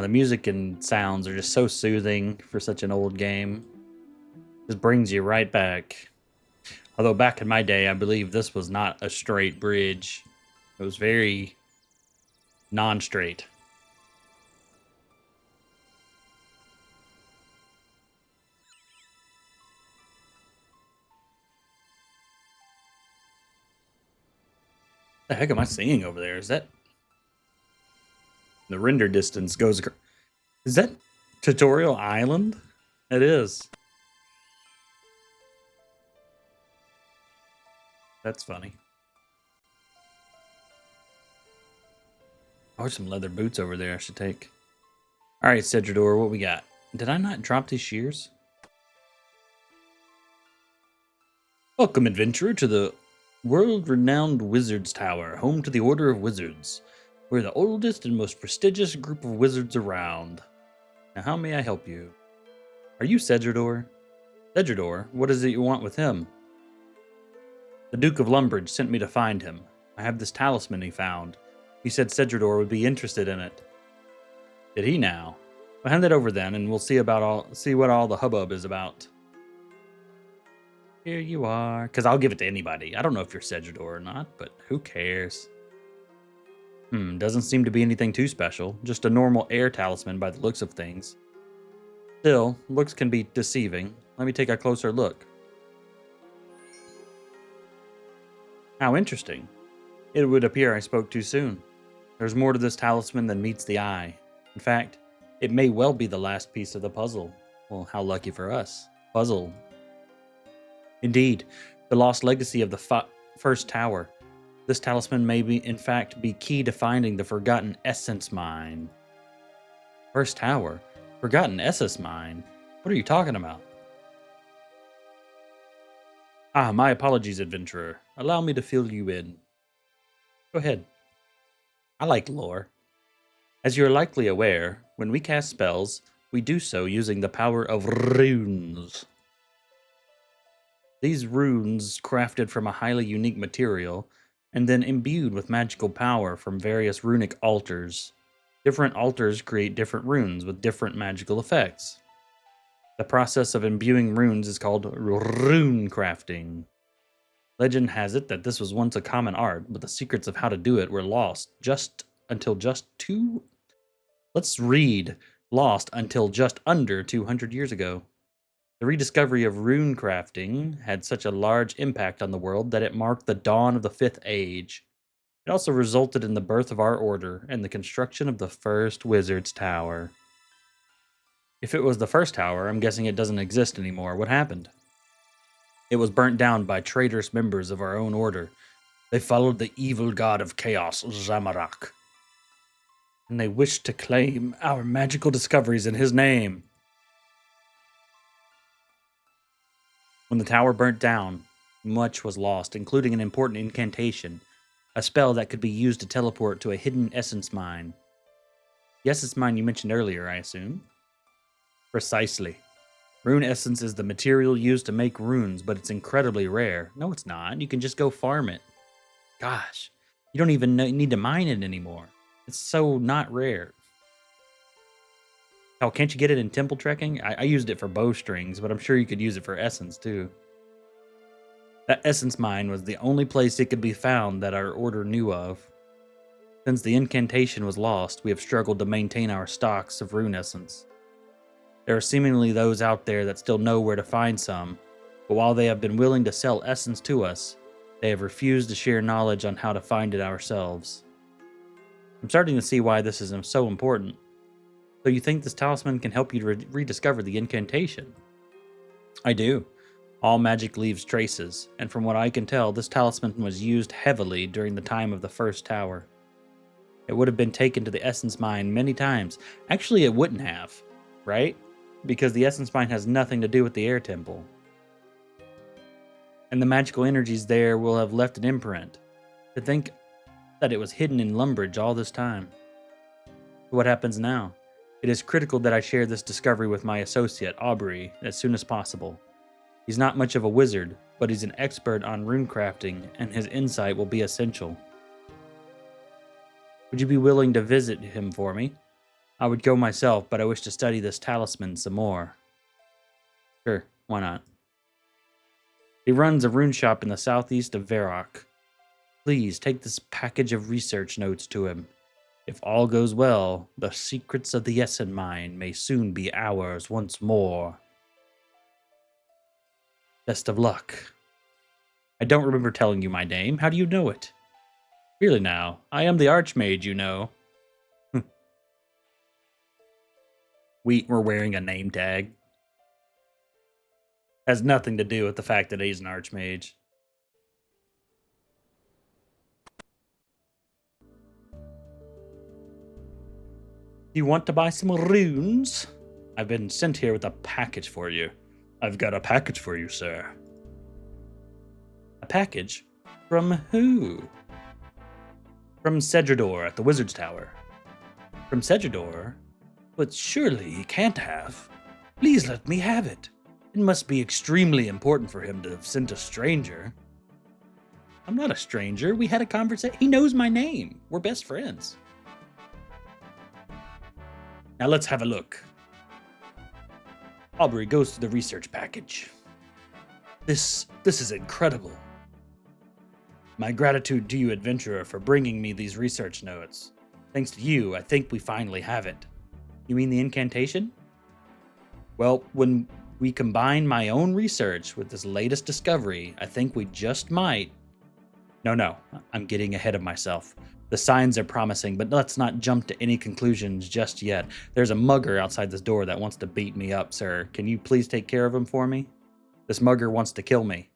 The music and sounds are just so soothing for such an old game. Just brings you right back. Although back in my day, I believe this was not a straight bridge. It was very non-straight. The heck am I seeing over there? Is that the render distance goes? Is that Tutorial Island? It is. That's funny. Oh, there's some leather boots over there I should take. All right, Cedrador, what we got? Did I not drop these shears? Welcome, adventurer, to the world-renowned Wizard's Tower, home to the Order of Wizards. We're the oldest and most prestigious group of wizards around. Now, how may I help you? Are you Cedrador? Cedrador, what is it you want with him? The Duke of Lumbridge sent me to find him. I have this talisman he found. He said Cedrador would be interested in it. Did he now? Well, hand it over then, and we'll see what all the hubbub is about. Here you are. Because I'll give it to anybody. I don't know if you're Cedrador or not, but who cares? Doesn't seem to be anything too special. Just a normal air talisman by the looks of things. Still, looks can be deceiving. Let me take a closer look. How interesting. It would appear I spoke too soon. There's more to this talisman than meets the eye. In fact, it may well be the last piece of the puzzle. Well, how lucky for us. Puzzle. Indeed, the lost legacy of the first tower. This talisman may in fact be key to finding the forgotten essence mine. First tower? Forgotten essence mine? What are you talking about? My apologies, adventurer. Allow me to fill you in. Go ahead. I like lore. As you're likely aware, when we cast spells, we do so using the power of runes. These runes, crafted from a highly unique material, and then imbued with magical power from various runic altars. Different altars create different runes with different magical effects. The process of imbuing runes is called rune crafting. Legend has it that this was once a common art, but the secrets of how to do it were lost until just under 200 years ago. The rediscovery of rune crafting had such a large impact on the world that it marked the dawn of the Fifth Age. It also resulted in the birth of our order and the construction of the first Wizard's Tower. If it was the first tower, I'm guessing it doesn't exist anymore. What happened? It was burnt down by traitorous members of our own order. They followed the evil god of chaos, Zamorak. And they wished to claim our magical discoveries in his name. When the tower burnt down, much was lost, including an important incantation, a spell that could be used to teleport to a hidden essence mine. The essence mine you mentioned earlier, I assume? Precisely. Rune essence is the material used to make runes, but it's incredibly rare. No, it's not. You can just go farm it. Gosh, you don't even need to mine it anymore. It's so not rare. Oh, can't you get it in temple trekking? I used it for bowstrings, but I'm sure you could use it for essence too. That essence mine was the only place it could be found that our order knew of. Since the incantation was lost, we have struggled to maintain our stocks of rune essence. There are seemingly those out there that still know where to find some, but while they have been willing to sell essence to us, they have refused to share knowledge on how to find it ourselves. I'm starting to see why this is so important. So you think this talisman can help you to rediscover the incantation? I do. All magic leaves traces, and from what I can tell, this talisman was used heavily during the time of the first tower. It would have been taken to the essence mine many times. Actually, it wouldn't have, right? Because the essence mine has nothing to do with the air temple. And the magical energies there will have left an imprint. To think that it was hidden in Lumbridge all this time. What happens now? It is critical that I share this discovery with my associate, Aubrey, as soon as possible. He's not much of a wizard, but he's an expert on rune crafting, and his insight will be essential. Would you be willing to visit him for me? I would go myself, but I wish to study this talisman some more. Sure, why not? He runs a rune shop in the southeast of Varrock. Please take this package of research notes to him. If all goes well, the secrets of the Essen mine may soon be ours once more. Best of luck. I don't remember telling you my name. How do you know it? Really now, I am the Archmage, you know. We're wearing a name tag. Has nothing to do with the fact that he's an Archmage. You want to buy some runes? I've been sent here with a package for you. I've got a package for you, sir. A package? From who? From Cedrador at the Wizard's Tower. From Cedrador? But surely he can't have. Please let me have it. It must be extremely important for him to have sent a stranger. I'm not a stranger. We had a conversation. He knows my name. We're best friends. Now let's have a look. Aubrey goes to the research package. This is incredible. My gratitude to you, adventurer, for bringing me these research notes. Thanks to you, I think we finally have it. You mean the incantation? Well, when we combine my own research with this latest discovery, I think we just might... No, I'm getting ahead of myself. The signs are promising, but let's not jump to any conclusions just yet. There's a mugger outside this door that wants to beat me up, sir. Can you please take care of him for me? This mugger wants to kill me.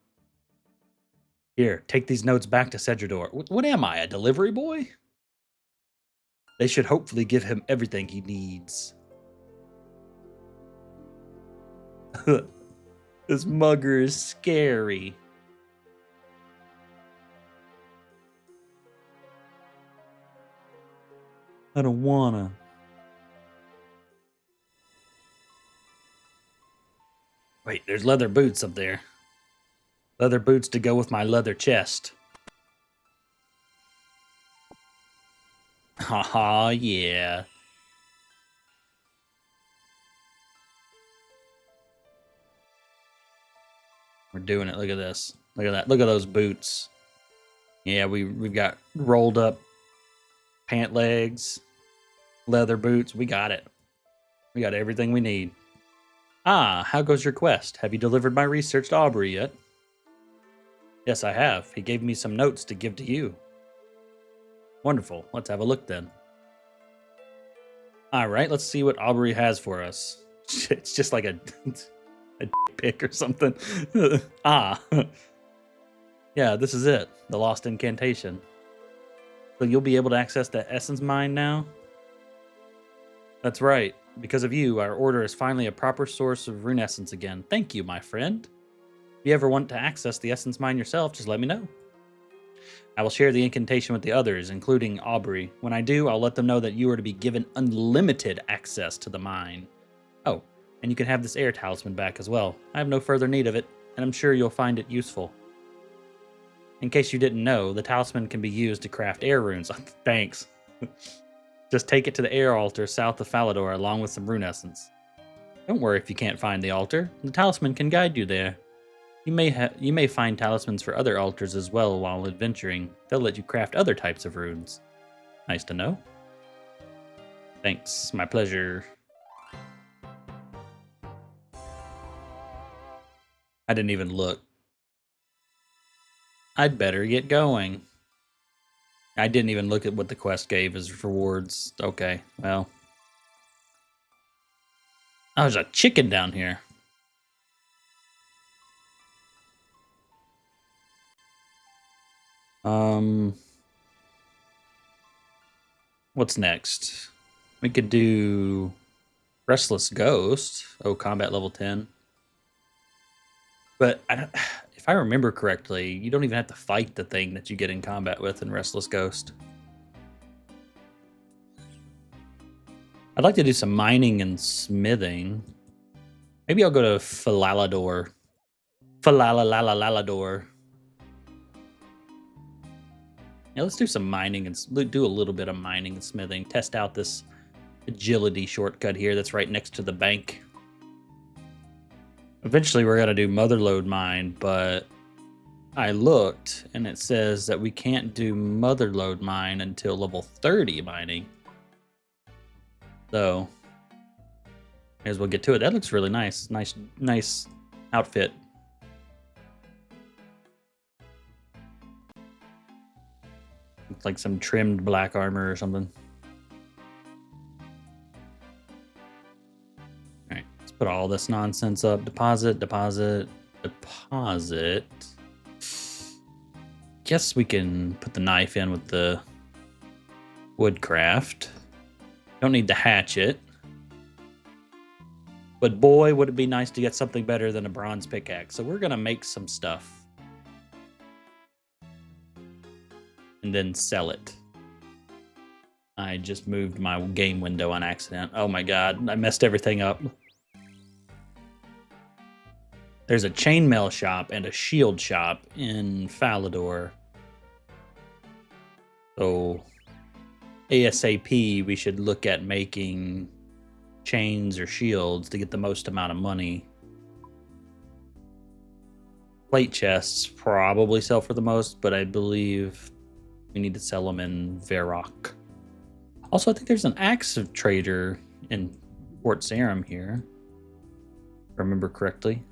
Here, take these notes back to Cedrador. What am I, a delivery boy? They should hopefully give him everything he needs. This mugger is scary. I don't wanna. Wait, there's leather boots up there. Leather boots to go with my leather chest. Haha, yeah. We're doing it. Look at this. Look at that. Look at those boots. Yeah, we've got rolled up pant legs, leather boots. We got it. We got everything we need. Ah, how goes your quest? Have you delivered my research to Aubrey yet? Yes, I have. He gave me some notes to give to you. Wonderful. Let's have a look then. All right, let's see what Aubrey has for us. It's just like a pic or something. Ah. Yeah, this is it. The Lost Incantation. So you'll be able to access the Essence Mine now? That's right. Because of you, our order is finally a proper source of rune essence again. Thank you, my friend. If you ever want to access the Essence Mine yourself, just let me know. I will share the incantation with the others, including Aubrey. When I do, I'll let them know that you are to be given unlimited access to the mine. Oh, and you can have this air talisman back as well. I have no further need of it, and I'm sure you'll find it useful. In case you didn't know, the talisman can be used to craft air runes. Thanks. Just take it to the air altar south of Falador along with some rune essence. Don't worry if you can't find the altar. The talisman can guide you there. You may find talismans for other altars as well while adventuring. They'll let you craft other types of runes. Nice to know. Thanks, my pleasure. I didn't even look. I'd better get going. I didn't even look at what the quest gave as rewards. Okay, well. Oh, there's a chicken down here. What's next? We could do Restless Ghost. Oh, combat level 10. But if I remember correctly, you don't even have to fight the thing that you get in combat with in Restless Ghost. I'd like to do some mining and smithing. Maybe I'll go to Phalalador. Phalalalador. Yeah, let's do some mining and do a little bit of mining and smithing. Test out this agility shortcut here that's right next to the bank. Eventually we're going to do motherlode mine, but I looked and it says that we can't do motherlode mine until level 30 mining. So, may as well get to it. That looks really nice. Nice outfit. Looks like some trimmed black armor or something. All right, let's put all this nonsense up. Deposit, deposit, deposit. Guess we can put the knife in with the woodcraft. Don't need the hatchet. But boy, would it be nice to get something better than a bronze pickaxe. So we're going to make some stuff. And then sell it. I just moved my game window on accident. Oh my god, I messed everything up. There's a chainmail shop and a shield shop in Falador. So ASAP, we should look at making chains or shields to get the most amount of money. Plate chests probably sell for the most, but I believe we need to sell them in Varrock. Also, I think there's an axe trader in Port Sarum here, if I remember correctly.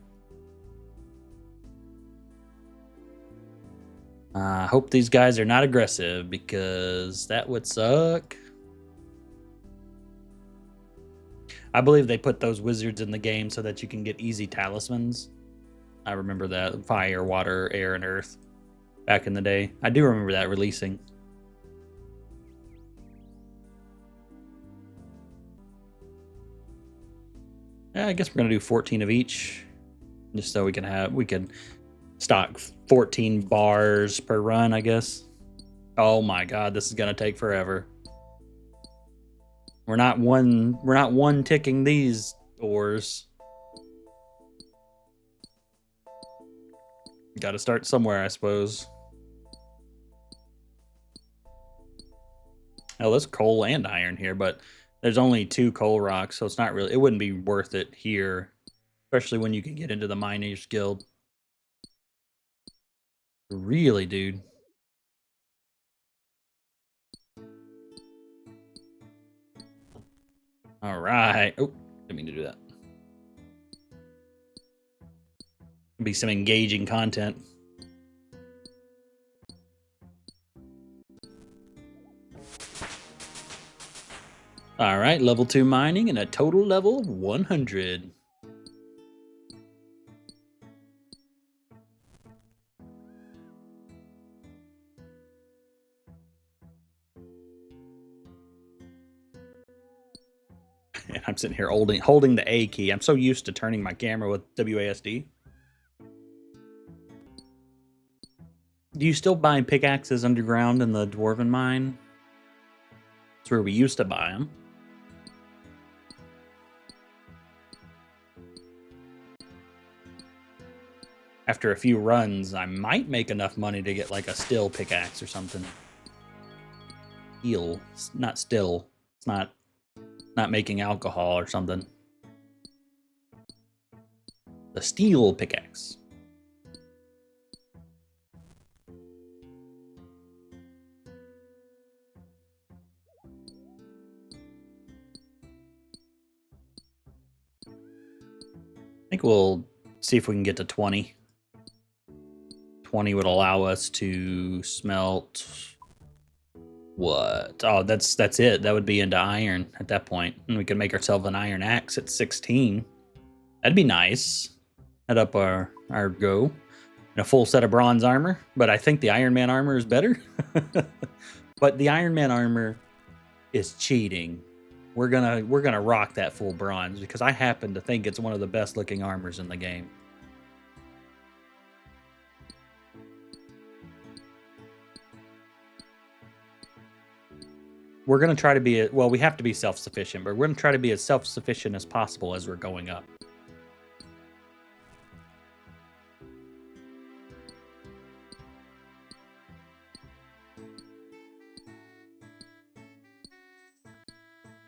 I hope these guys are not aggressive, because that would suck. I believe they put those wizards in the game so that you can get easy talismans. I remember that. Fire, water, air, and earth. Back in the day. I do remember that releasing. Yeah, I guess we're going to do 14 of each. Just so we can stock 14 bars per run, I guess. Oh my god, this is going to take forever. We're not one ticking these ores. Got to start somewhere, I suppose. Oh, there's coal and iron here, but there's only 2 coal rocks, so it's not really, it wouldn't be worth it here, especially when you can get into the Miners Guild. Really, dude. All right. Oh, didn't mean to do that. Be some engaging content. All right, level 2 mining and a total level of 100. And I'm sitting here holding the A key. I'm so used to turning my camera with WASD. Do you still buy pickaxes underground in the Dwarven mine? That's where we used to buy them. After a few runs, I might make enough money to get like a still pickaxe or something. Steel, not still. It's not making alcohol or something. The steel pickaxe. I think we'll see if we can get to 20. 20 would allow us to smelt what? Oh, that's it. That would be into iron at that point. And we could make ourselves an iron axe at 16. That'd be nice. Head up our go. And a full set of bronze armor. But I think the Iron Man armor is better. But the Iron Man armor is cheating. We're gonna rock that full bronze because I happen to think it's one of the best looking armors in the game. we're going to try to be, well, we have to be self-sufficient, but we're going to try to be as self-sufficient as possible as we're going up.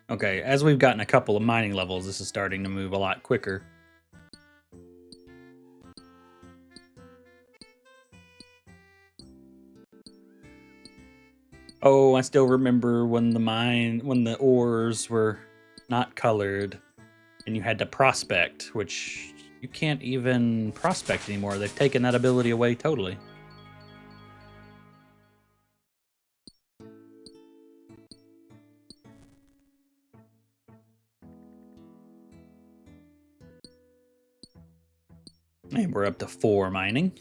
Okay, as we've gotten a couple of mining levels, this is starting to move a lot quicker. Oh, I still remember when the ores were not colored and you had to prospect, which you can't even prospect anymore. They've taken that ability away totally. And we're up to 4 mining.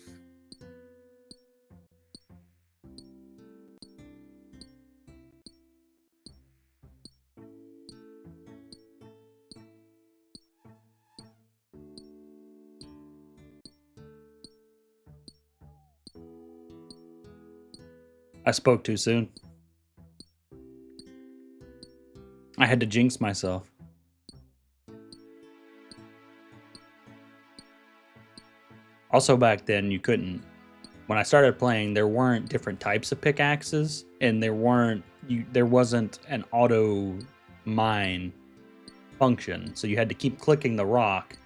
I spoke too soon. I had to jinx myself. Also back then you couldn't, when I started playing, there weren't different types of pickaxes and there wasn't an auto mine function. So you had to keep clicking the rock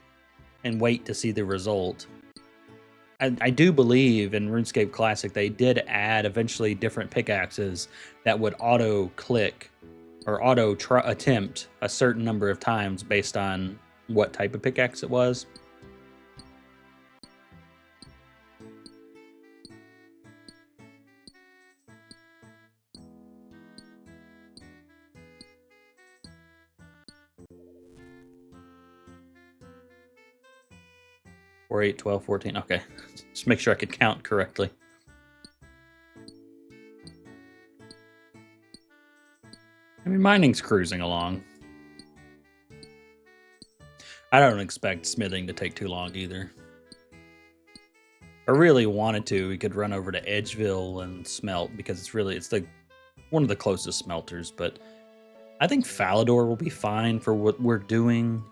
and wait to see the result. I do believe in RuneScape Classic they did add eventually different pickaxes that would auto click or auto attempt a certain number of times based on what type of pickaxe it was. Or 8, 12, 14. Okay, just make sure I could count correctly. I mean, mining's cruising along. I don't expect smithing to take too long either. If I really wanted to, we could run over to Edgeville and smelt because it's one of the closest smelters. But I think Falador will be fine for what we're doing,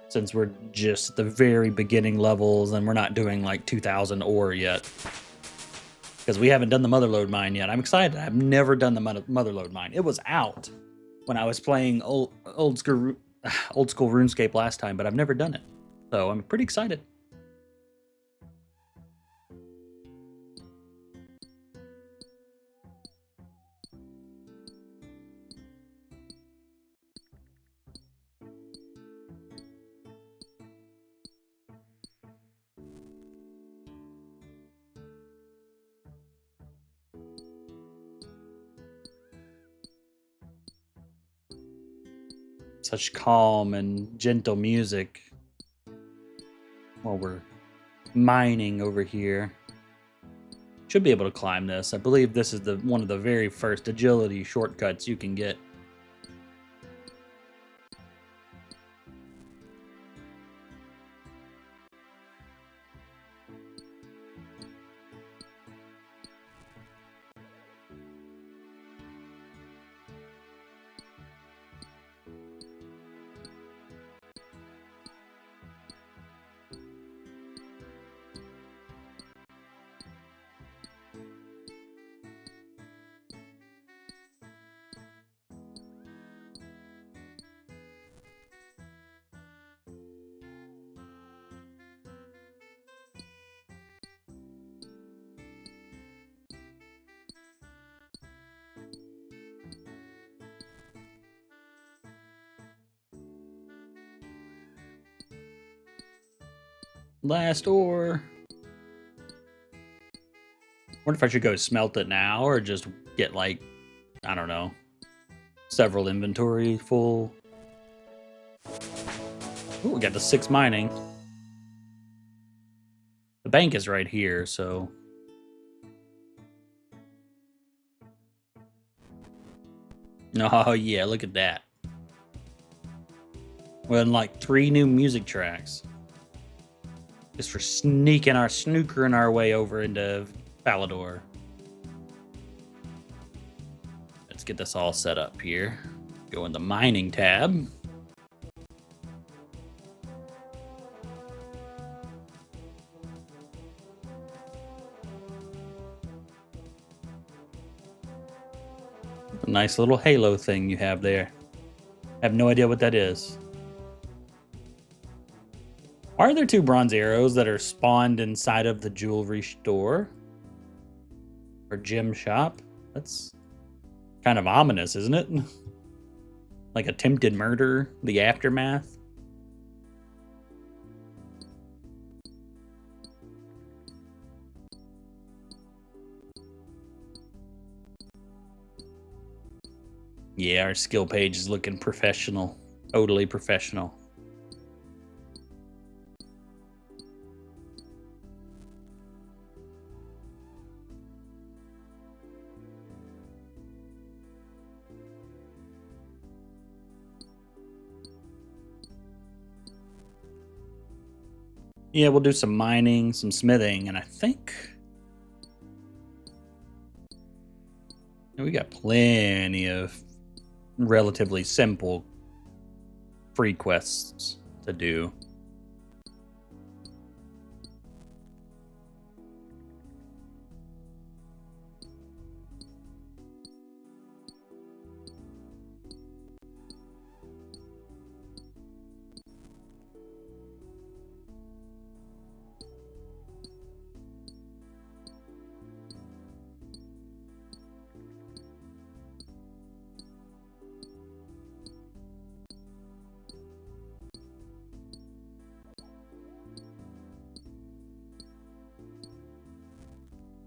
since we're just at the very beginning levels and we're not doing like 2,000 ore yet. Because we haven't done the Motherlode mine yet. I'm excited. I've never done the Motherlode mine. It was out when I was playing old school RuneScape last time, but I've never done it. So I'm pretty excited. Such calm and gentle music while we're mining over here. Should be able to climb this. I believe this is one of the very first agility shortcuts you can get. Last ore. Wonder if I should go smelt it now or just get like, I don't know, several inventory full. Ooh, we got the 6 mining. The bank is right here, so. Oh yeah, look at that. We had like 3 new music tracks. Just for snookering our way over into Falador. let's get this all set up here. Go in the mining tab. A nice little halo thing you have there. I have no idea what that is. Are there 2 bronze arrows that are spawned inside of the jewelry store? Or gem shop? That's kind of ominous, isn't it? Like attempted murder, the aftermath. Yeah, our skill page is looking professional. Totally professional. Yeah, we'll do some mining, some smithing, and I think we got plenty of relatively simple free quests to do.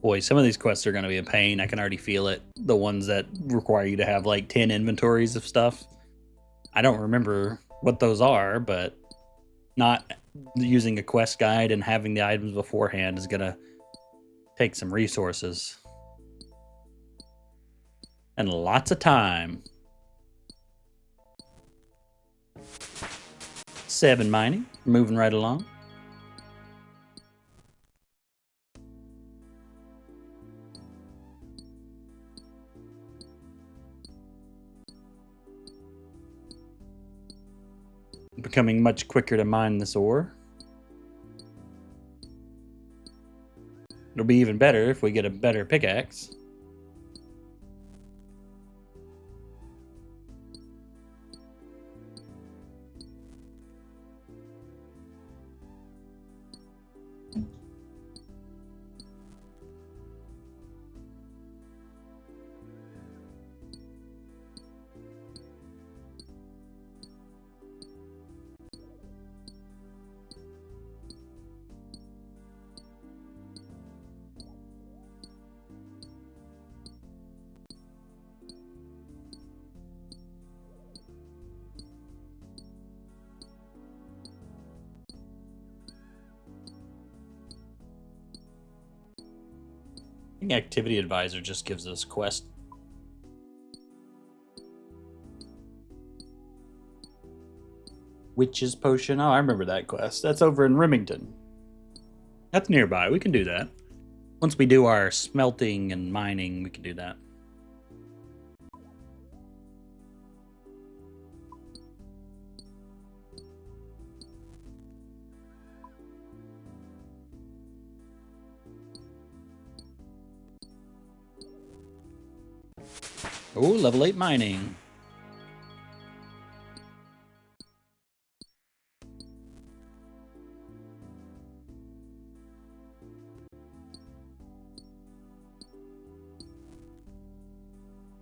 Boy, some of these quests are going to be a pain. I can already feel it. The ones that require you to have like 10 inventories of stuff. I don't remember what those are, but not using a quest guide and having the items beforehand is going to take some resources. And lots of time. 7 mining. Moving right along. Becoming much quicker to mine this ore. It'll be even better if we get a better pickaxe. I think Activity Advisor just gives us quest. Witch's Potion. Oh, I remember that quest. That's over in Remington. That's nearby. We can do that. Once we do our smelting and mining, we can do that. Oh, level 8 mining.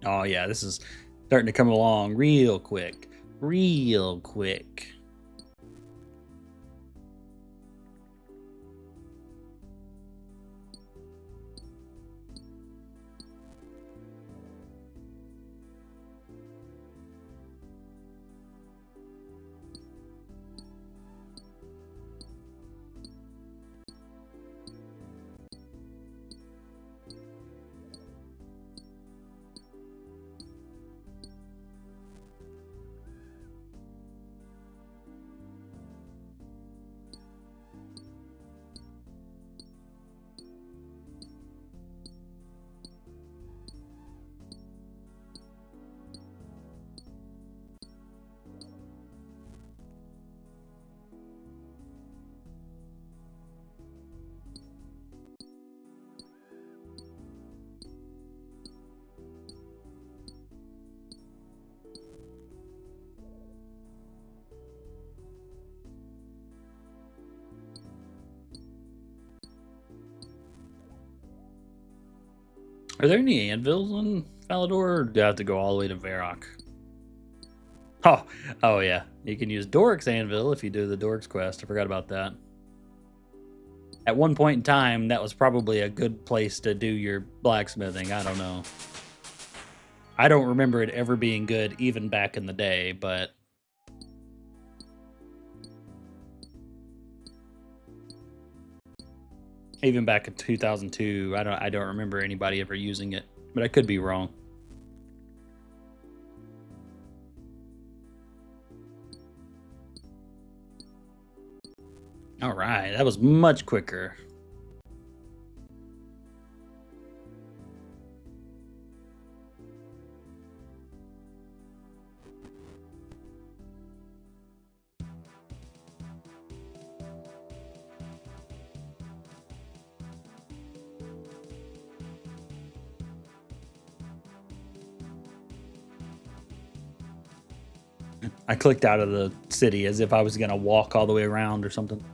Oh yeah, this is starting to come along real quick. Real quick. Are there any anvils in Falador, or do I have to go all the way to Varrock? Oh yeah. You can use Doric's anvil if you do the Doric's quest. I forgot about that. At one point in time, that was probably a good place to do your blacksmithing. I don't know. I don't remember it ever being good, even back in the day, but... Even back in 2002, I don't remember anybody ever using it, but I could be wrong. All right, that was much quicker. I clicked out of the city as if I was going to walk all the way around or something.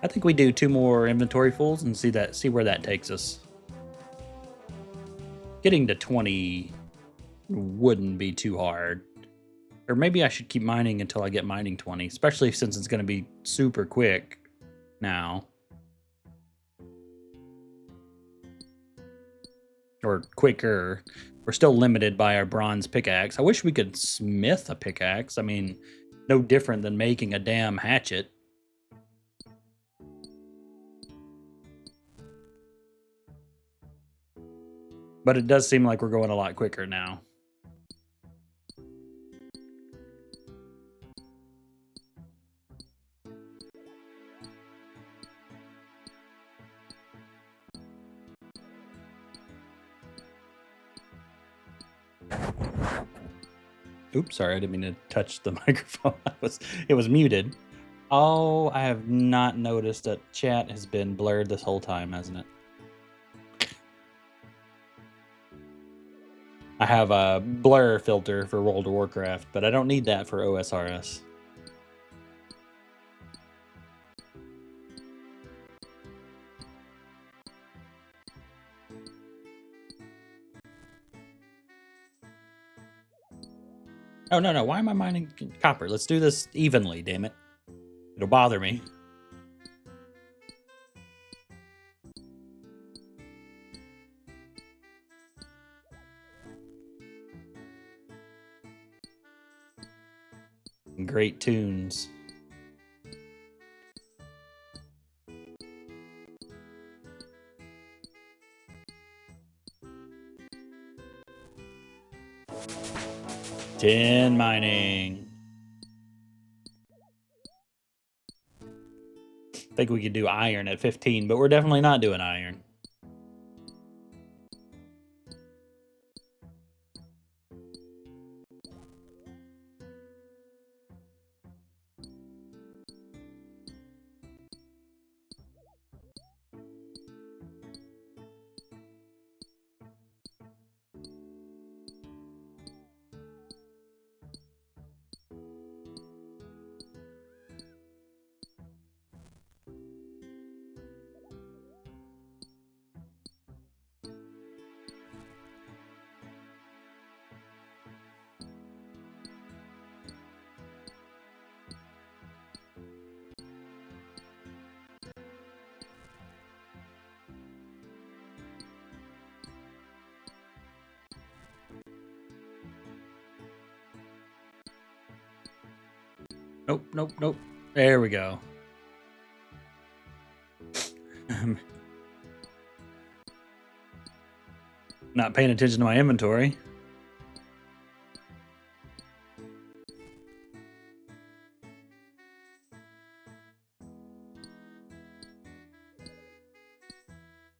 I think we do 2 more inventory fulls and see where that takes us. Getting to 20 wouldn't be too hard. Or maybe I should keep mining until I get mining 20, especially since it's going to be super quick now. Or quicker. We're still limited by our bronze pickaxe. I wish we could smith a pickaxe. I mean, no different than making a damn hatchet. But it does seem like we're going a lot quicker now. Oops, sorry, I didn't mean to touch the microphone. It was muted. Oh, I have not noticed that chat has been blurred this whole time, hasn't it? I have a blur filter for World of Warcraft, but I don't need that for OSRS. Oh, no, why am I mining copper? Let's do this evenly, damn it. It'll bother me. Great tunes. Tin mining. I think we could do iron at 15, but we're definitely not doing iron. Nope. There we go. Not paying attention to my inventory.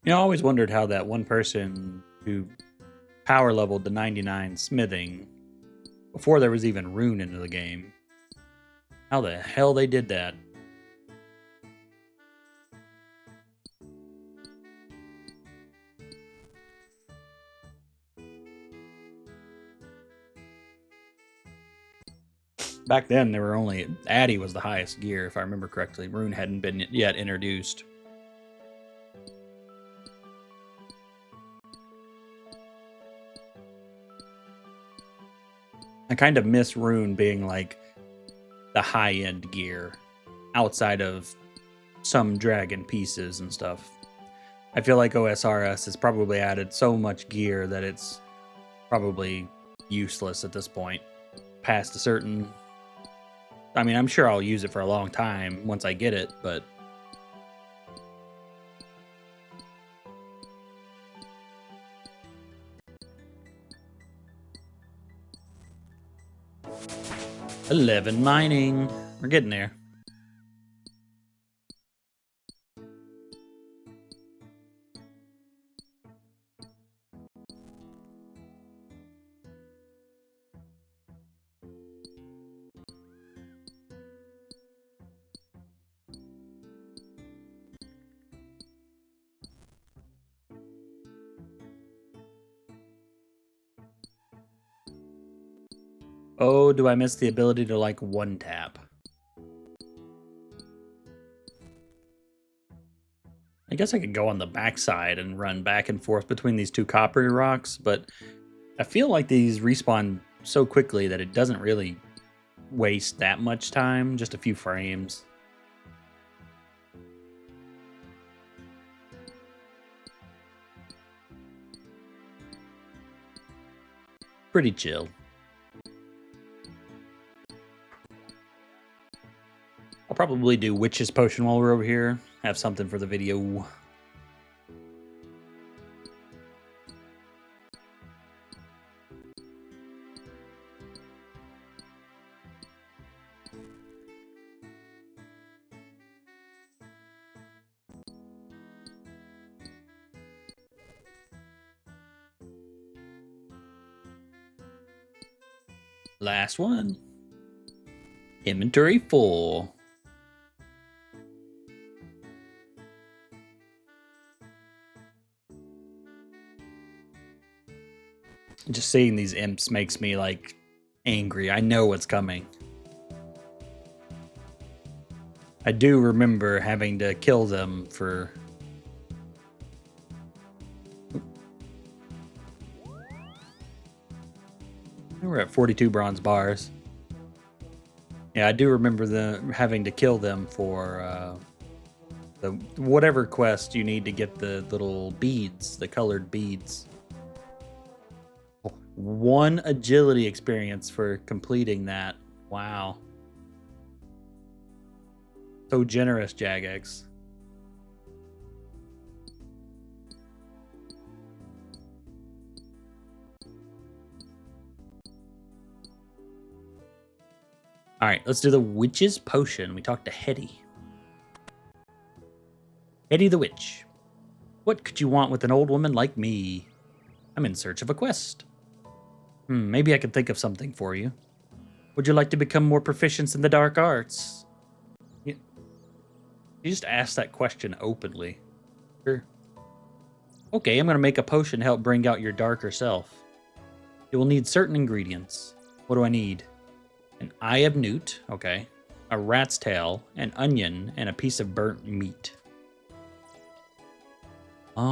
You know, I always wondered how that one person who power leveled to 99 smithing before there was even Rune into the game. How the hell they did that? Back then, there were only... Addy was the highest gear, if I remember correctly. Rune hadn't been yet introduced. I kind of miss Rune being like the high-end gear outside of some dragon pieces and stuff. I feel like OSRS has probably added so much gear that it's probably useless at this point. Past a certain... I mean, I'm sure I'll use it for a long time once I get it, but... $11 mining. We're getting there. Oh, do I miss the ability to, like, one-tap? I guess I could go on the backside and run back and forth between these two copper rocks, but I feel like these respawn so quickly that it doesn't really waste that much time, just a few frames. Pretty chill. I'll probably do Witch's Potion while we're over here. Have something for the video. Last one. Inventory full. Just seeing these imps makes me, like, angry. I know what's coming. I do remember having to kill them for... We're at 42 bronze bars. Yeah, I do remember having to kill them for the whatever quest you need to get the little beads, the colored beads. 1 agility experience for completing that. Wow. So generous, Jagex. Alright, let's do the Witch's Potion. We talked to Hetty. Hetty the Witch. What could you want with an old woman like me? I'm in search of a quest. Maybe I could think of something for you. Would you like to become more proficient in the dark arts? You just asked that question openly. Sure. Okay, I'm going to make a potion to help bring out your darker self. You will need certain ingredients. What do I need? An eye of newt, okay. A rat's tail, an onion, and a piece of burnt meat. I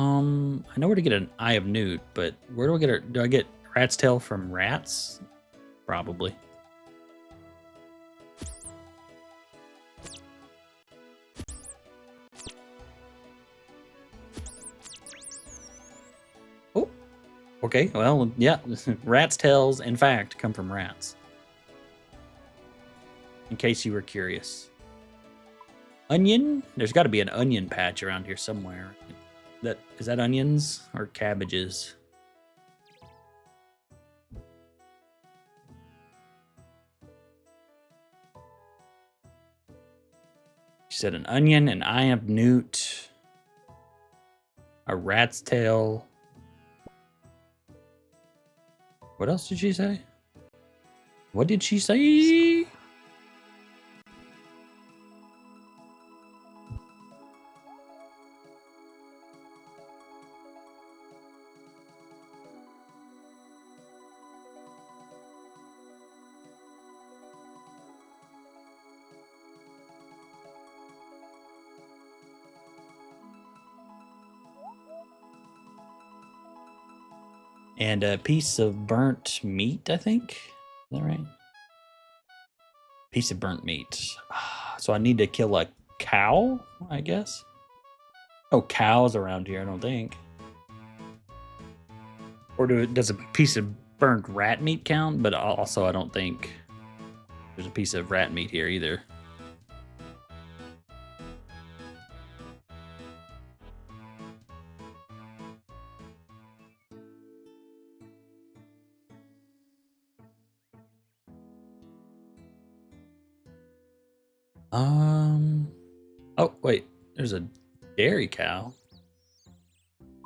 know where to get an eye of newt, but where do I get it? Do I get rat's tail from rats? Probably. Oh, okay. Well, yeah. Rat's tails, in fact, come from rats. In case you were curious. Onion? There's got to be an onion patch around here somewhere. Is that onions or cabbages? She said an onion, an eye of newt, a rat's tail. What else did she say? What did she say? And a piece of burnt meat, I think. that right? Piece of burnt meat. So I need to kill a cow, I guess. Oh, cows around here, I don't think. Or does a piece of burnt rat meat count? But also, I don't think there's a piece of rat meat here either. Oh, wait. There's a dairy cow.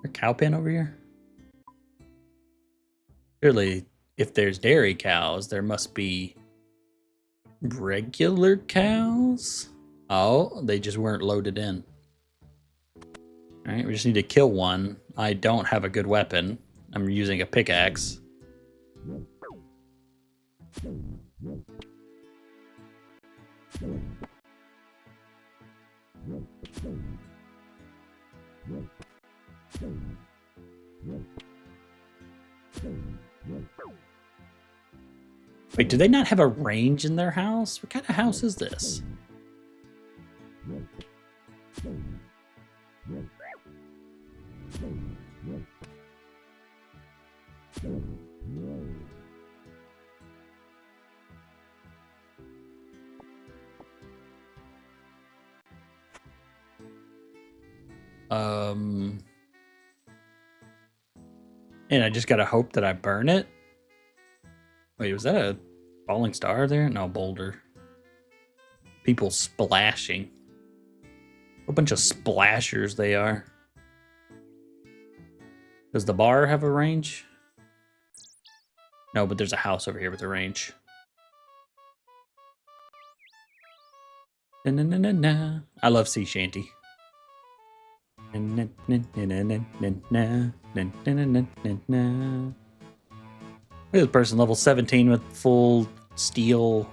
A cow pen over here? Surely, if there's dairy cows, there must be regular cows? Oh, they just weren't loaded in. All right, we just need to kill one. I don't have a good weapon. I'm using a pickaxe. Wait, do they not have a range in their house? What kind of house is this? And I just gotta hope that I burn it? Wait, was that a falling star there? No, boulder. People splashing. A bunch of splashers they are. Does the bar have a range? No, but there's a house over here with a range. Na, na, na, na, na. I love sea shanty. Look at this person, level 17 with full steel.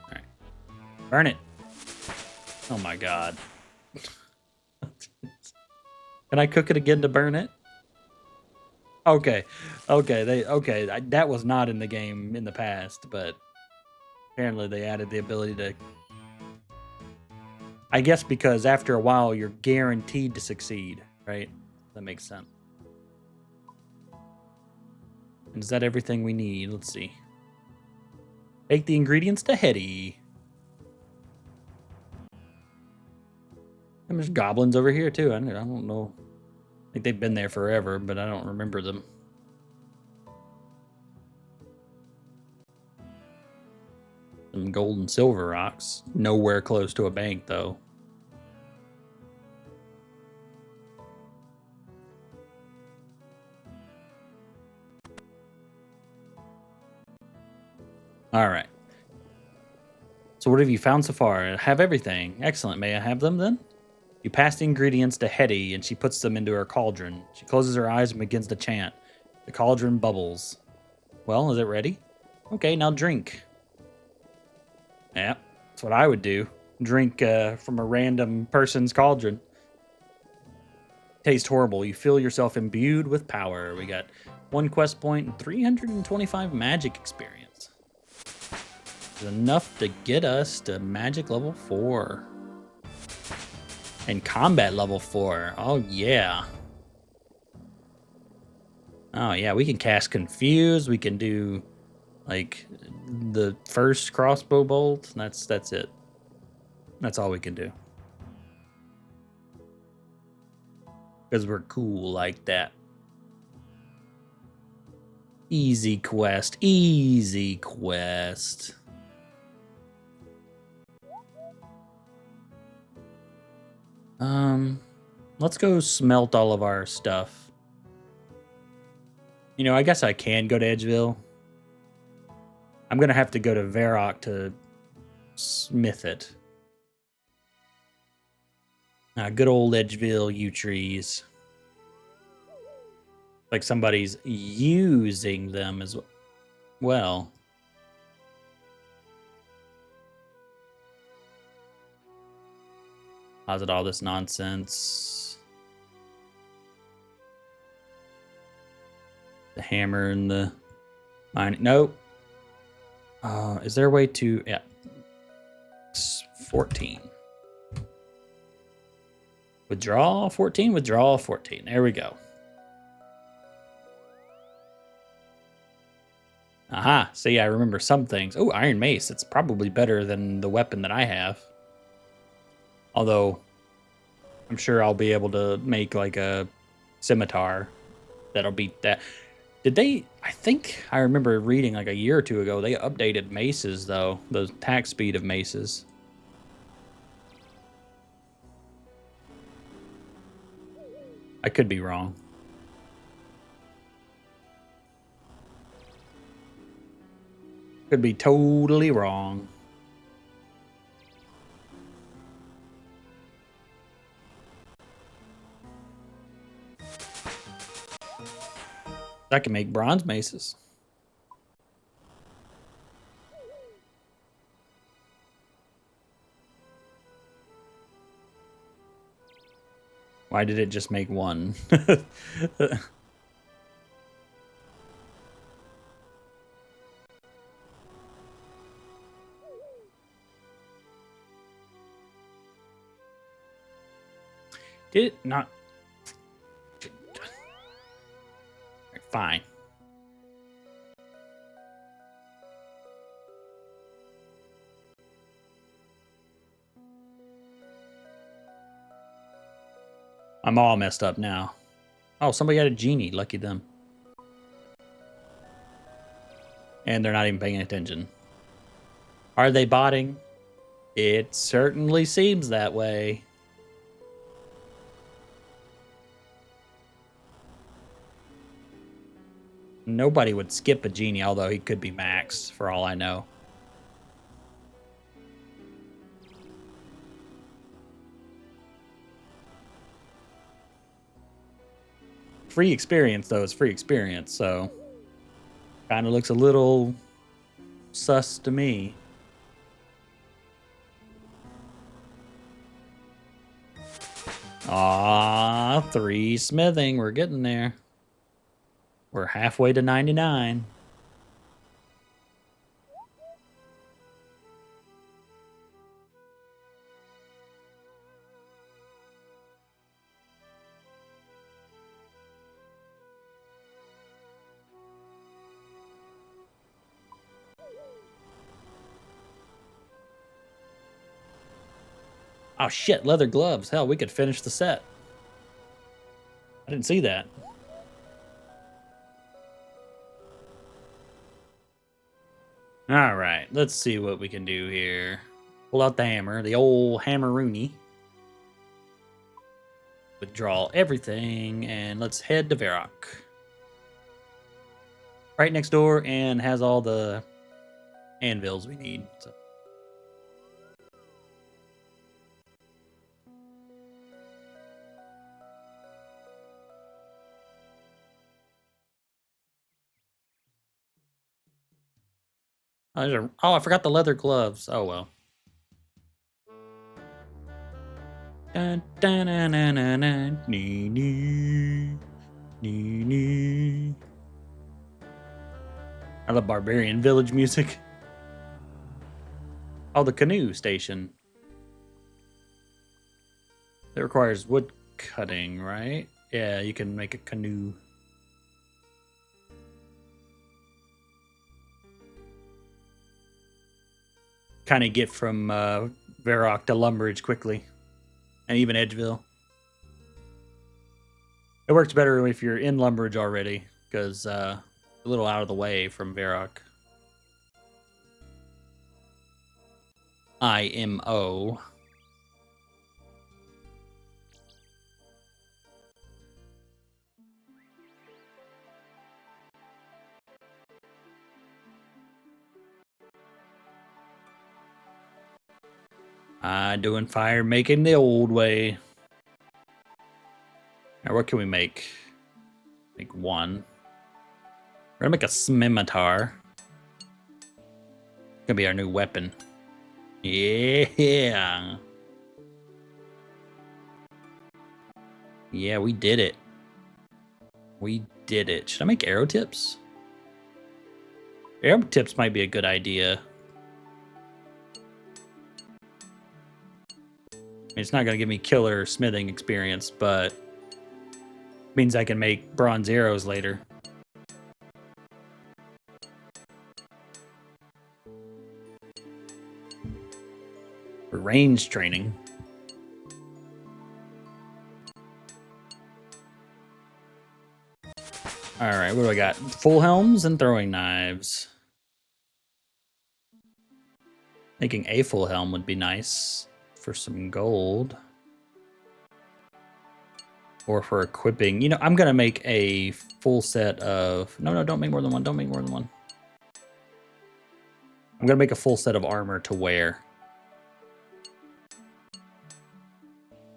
Alright. Burn it. Oh my god. Can I cook it again to burn it? Okay. That was not in the game in the past, but apparently they added the ability to... I guess because after a while you're guaranteed to succeed, right? That makes sense. And is that everything we need? Let's see. Take the ingredients to Hetty. And there's goblins over here too. I don't know. I think they've been there forever, but I don't remember them. Some gold and silver rocks. Nowhere close to a bank, though. All right. So what have you found so far? I have everything. Excellent. May I have them then? You pass the ingredients to Hetty, and she puts them into her cauldron. She closes her eyes and begins to chant. The cauldron bubbles. Well, is it ready? Okay, now drink. Yeah, that's what I would do. Drink from a random person's cauldron. Tastes horrible. You feel yourself imbued with power. We got 1 quest point and 325 magic experience. It's enough to get us to magic level 4. And combat level 4. Oh, yeah. Oh, yeah. We can cast Confuse. We can do, like, the first crossbow bolt. That's it. That's all we can do. Because we're cool like that. Easy quest. Easy quest. Let's go smelt all of our stuff. You know, I guess I can go to Edgeville. I'm going to have to go to Varrock to smith it. Good old Edgeville yew trees. Like somebody's using them as well. How's it all this nonsense? The hammer and the mine. Nope. Is there a way to... Yeah. 14. Withdraw 14, withdraw 14. There we go. Aha. See, I remember some things. Oh, Iron Mace. It's probably better than the weapon that I have. Although, I'm sure I'll be able to make like a scimitar that'll beat that. Did they... I think I remember reading like a year or two ago, they updated maces, though. The attack speed of maces. I could be wrong. Could be totally wrong. I can make bronze maces. Why did it just make one? Did it not? Fine. I'm all messed up now. Oh, somebody got a genie. Lucky them. And they're not even paying attention. Are they botting? It certainly seems that way. Nobody would skip a genie, although he could be maxed, for all I know. Free experience, though, is free experience, so... kind of looks a little sus to me. Ah, 3 smithing. We're getting there. We're halfway to 99. Oh shit, leather gloves. Hell, we could finish the set. I didn't see that. All right, let's see what we can do here. Pull out the hammer, the old hammer Rune. Withdraw everything, and let's head to Varrock. Right next door, and has all the anvils we need. So. Oh, I forgot the leather gloves. Oh, well. Dun, dun, dun, dun, dun, dun. Nee, nee. Nee, nee. I love barbarian village music. Oh, the canoe station. That requires wood cutting, right? Yeah, you can make a canoe. Kind of get from Varrock to Lumbridge quickly. And even Edgeville. It works better if you're in Lumbridge already, because a little out of the way from Varrock. IMO. Doing fire making the old way. Now, what can we make? Make one. We're gonna make a scimitar. Gonna be our new weapon. Yeah. Yeah, we did it. We did it. Should I make arrow tips? Arrow tips might be a good idea. It's not going to give me killer smithing experience, but means I can make bronze arrows later. For range training. All right, what do I got? Full helms and throwing knives. Making a full helm would be nice for some gold. Or for equipping. You know, I'm going to make a full set of... No, don't make more than one. Don't make more than one. I'm going to make a full set of armor to wear.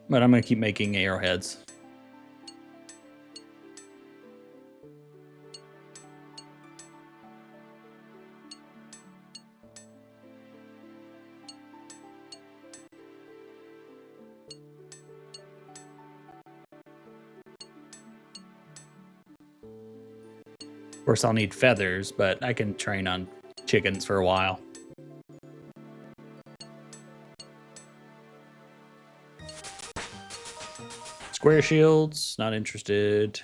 But I'm going to keep making arrowheads. Of course, I'll need feathers, but I can train on chickens for a while. Square shields, not interested.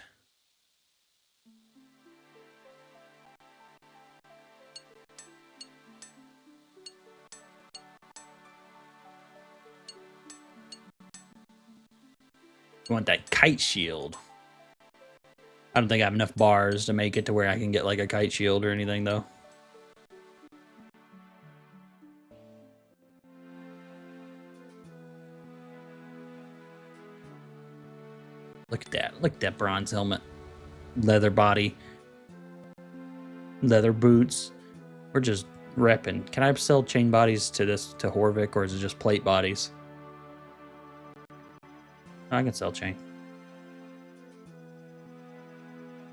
I want that kite shield. I don't think I have enough bars to make it to where I can get like a kite shield or anything, though. Look at that. Look at that bronze helmet. Leather body. Leather boots. We're just repping. Can I sell chain bodies to Horvik, or is it just plate bodies? I can sell chain.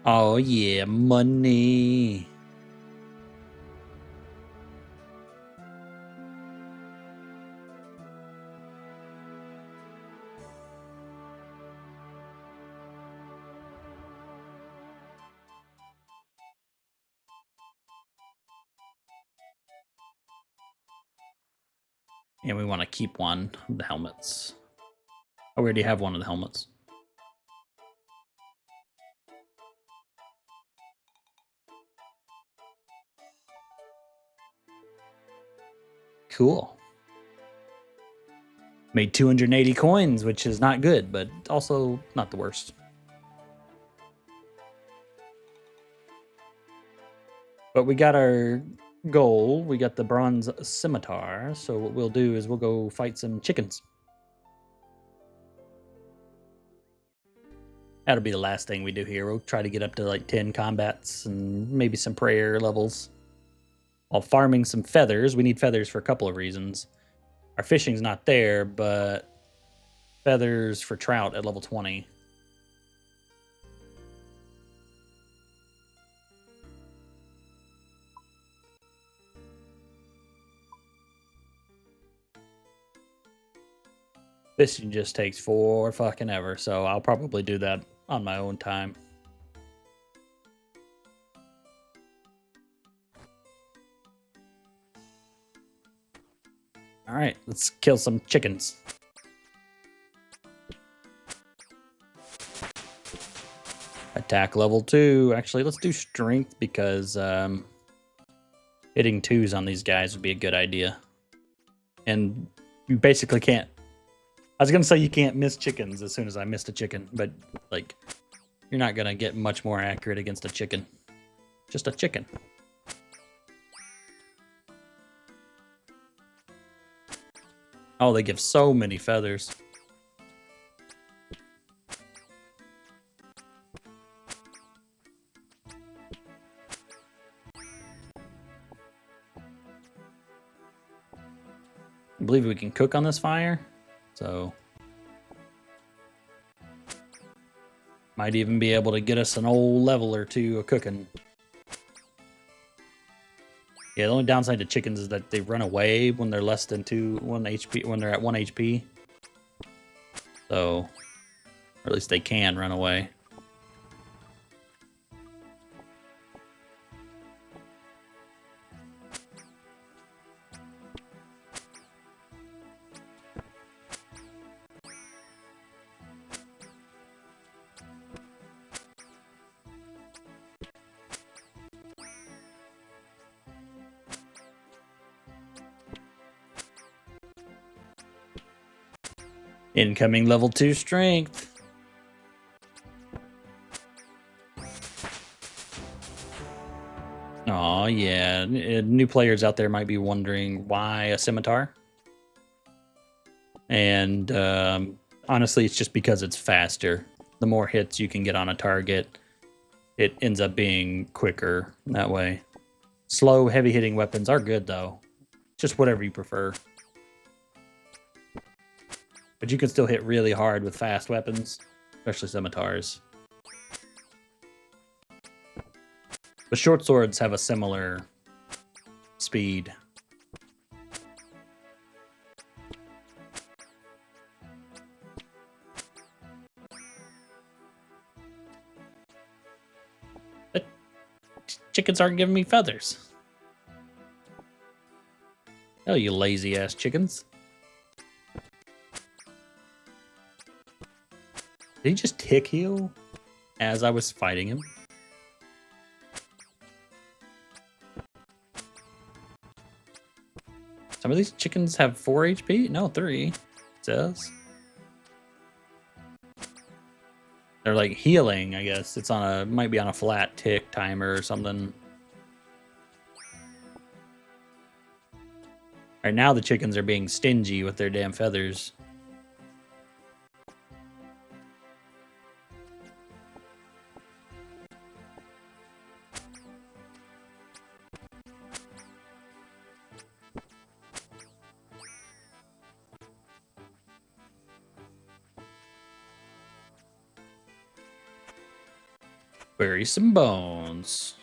Oh yeah, money. And we want to keep one of the helmets. Oh, we already have one of the helmets. Cool. Made 280 coins, which is not good, but also not the worst. But we got our goal. We got the bronze scimitar. So what we'll do is we'll go fight some chickens. That'll be the last thing we do here. We'll try to get up to like 10 combats and maybe some prayer levels. While farming some feathers. We need feathers for a couple of reasons. Our fishing's not there, but feathers for trout at level 20. Fishing just takes for fucking ever, so I'll probably do that on my own time. All right, let's kill some chickens. Attack level 2. Actually, let's do strength because hitting 2s on these guys would be a good idea. And you basically can't. I was going to say you can't miss chickens as soon as I missed a chicken, but like you're not going to get much more accurate against a chicken. Just a chicken. Oh, they give so many feathers. I believe we can cook on this fire, so might even be able to get us an old level or two of cooking. Yeah, the only downside to chickens is that they run away when they're less than 1 HP, when they're at 1 HP. So, or at least they can run away. Incoming level 2 strength. Oh yeah, new players out there might be wondering why a scimitar. And honestly, it's just because it's faster. The more hits you can get on a target, it ends up being quicker that way. Slow, heavy-hitting weapons are good, though. Just whatever you prefer. But you can still hit really hard with fast weapons, especially scimitars. But short swords have a similar speed. But chickens aren't giving me feathers. Oh, you lazy-ass chickens. Did he just tick heal as I was fighting him? Some of these chickens have 4 HP? No, 3. It says. They're like healing, I guess. It's on a might be on a flat tick timer or something. Right now the chickens are being stingy with their damn feathers. Bury some bones.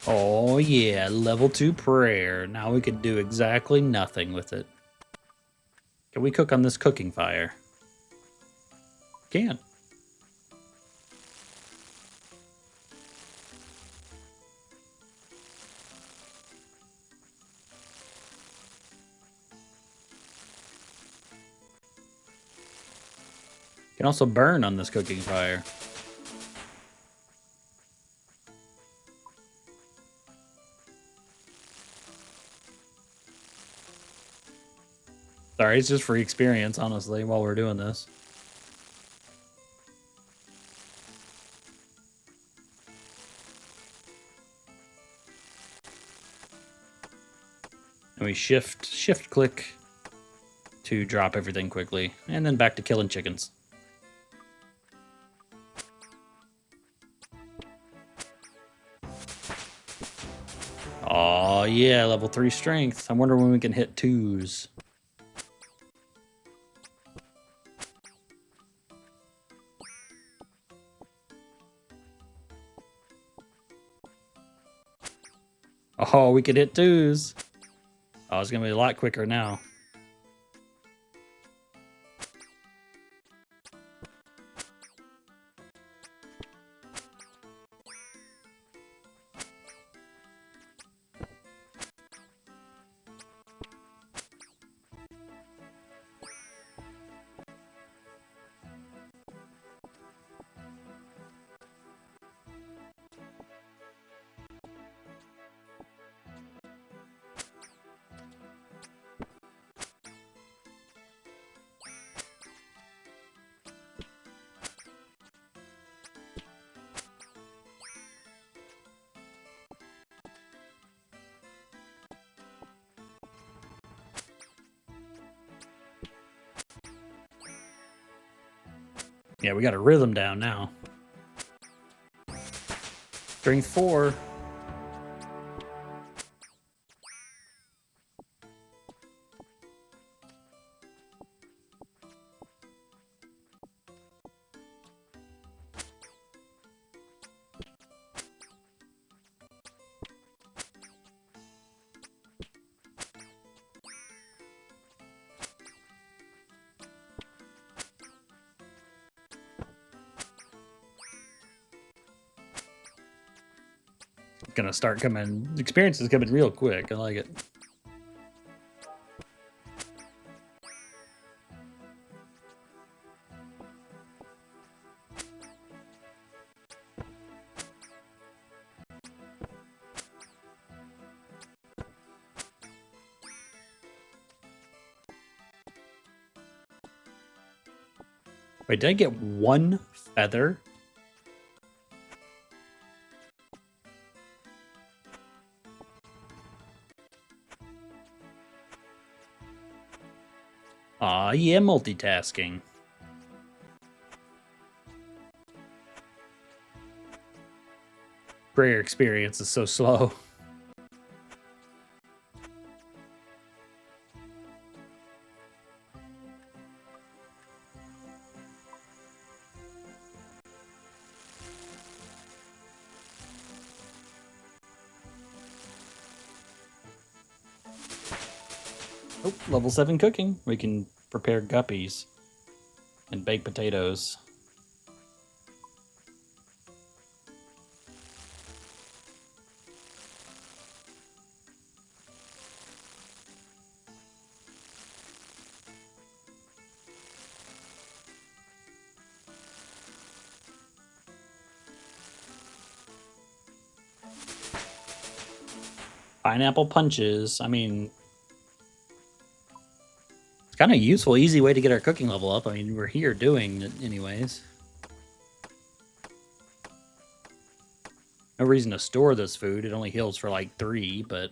Oh yeah, level 2 prayer. Now we can do exactly nothing with it. Can we cook on this cooking fire? Can. Can also burn on this cooking fire. Sorry, it's just free experience, honestly, while we're doing this. And we shift click to drop everything quickly. And then back to killing chickens. Oh yeah, level 3 strength. I wonder when we can hit 2s. Oh, we could hit 2s. Oh, it's gonna be a lot quicker now. Yeah, we got a rhythm down now. Strength 4. Gonna start coming. Experience is coming real quick. I like it. Wait, did I get 1 feather? Aw, yeah, multitasking. Prayer experience is so slow. Oh, level 7 cooking. We can prepare guppies and baked potatoes. Pineapple punches. I mean, it's kind of useful, easy way to get our cooking level up. I mean, we're here doing it anyways. No reason to store this food. It only heals for like 3, but...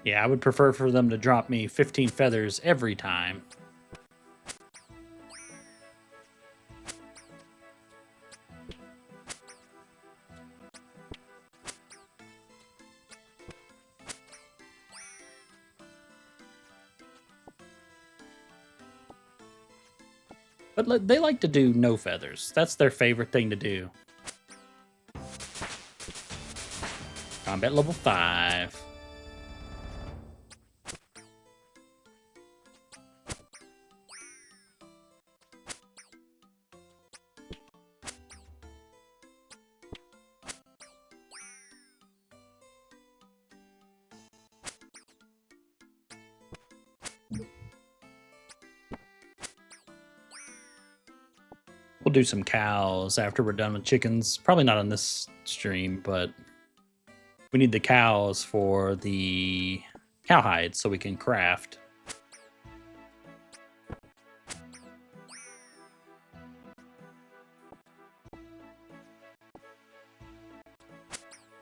yeah, I would prefer for them to drop me 15 feathers every time. But they like to do no feathers. That's their favorite thing to do. Combat level 5. We'll do some cows after we're done with chickens. Probably not on this stream, but we need the cows for the cowhides so we can craft.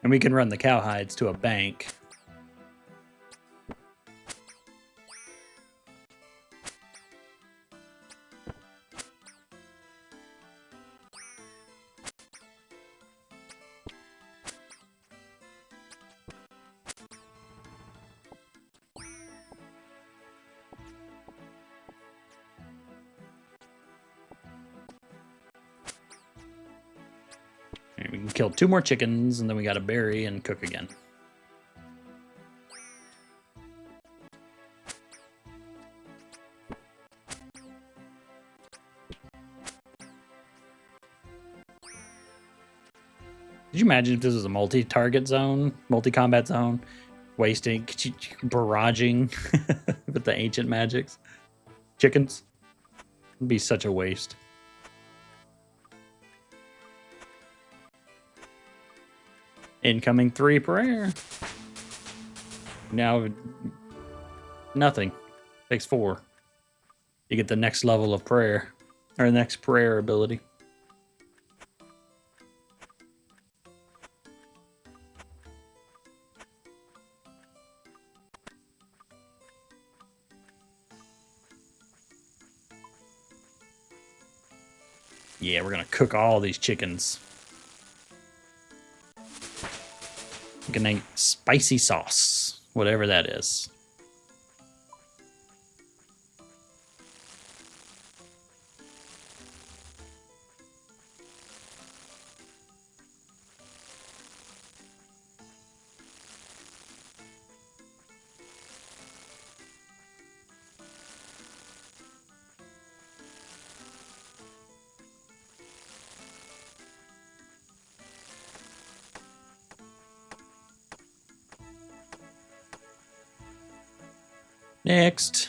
And we can run the cowhides to a bank. We can kill 2 more chickens, and then we got to bury and cook again. Could you imagine if this was a multi-target zone, multi-combat zone? Wasting, barraging with the ancient magics. Chickens. It'd be such a waste. Incoming 3 prayer. Now, nothing. Takes 4. You get the next level of prayer. Or the next prayer ability. Yeah, we're gonna cook all these chickens. We can make spicy sauce, whatever that is. Next.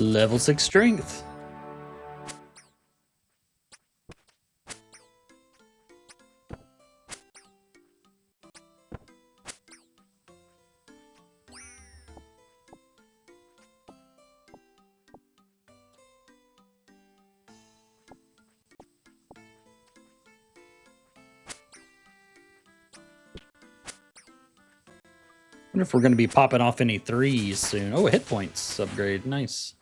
Level 6 strength. Wonder if we're going to be popping off any 3s soon. Oh, a hit points upgrade. Nice.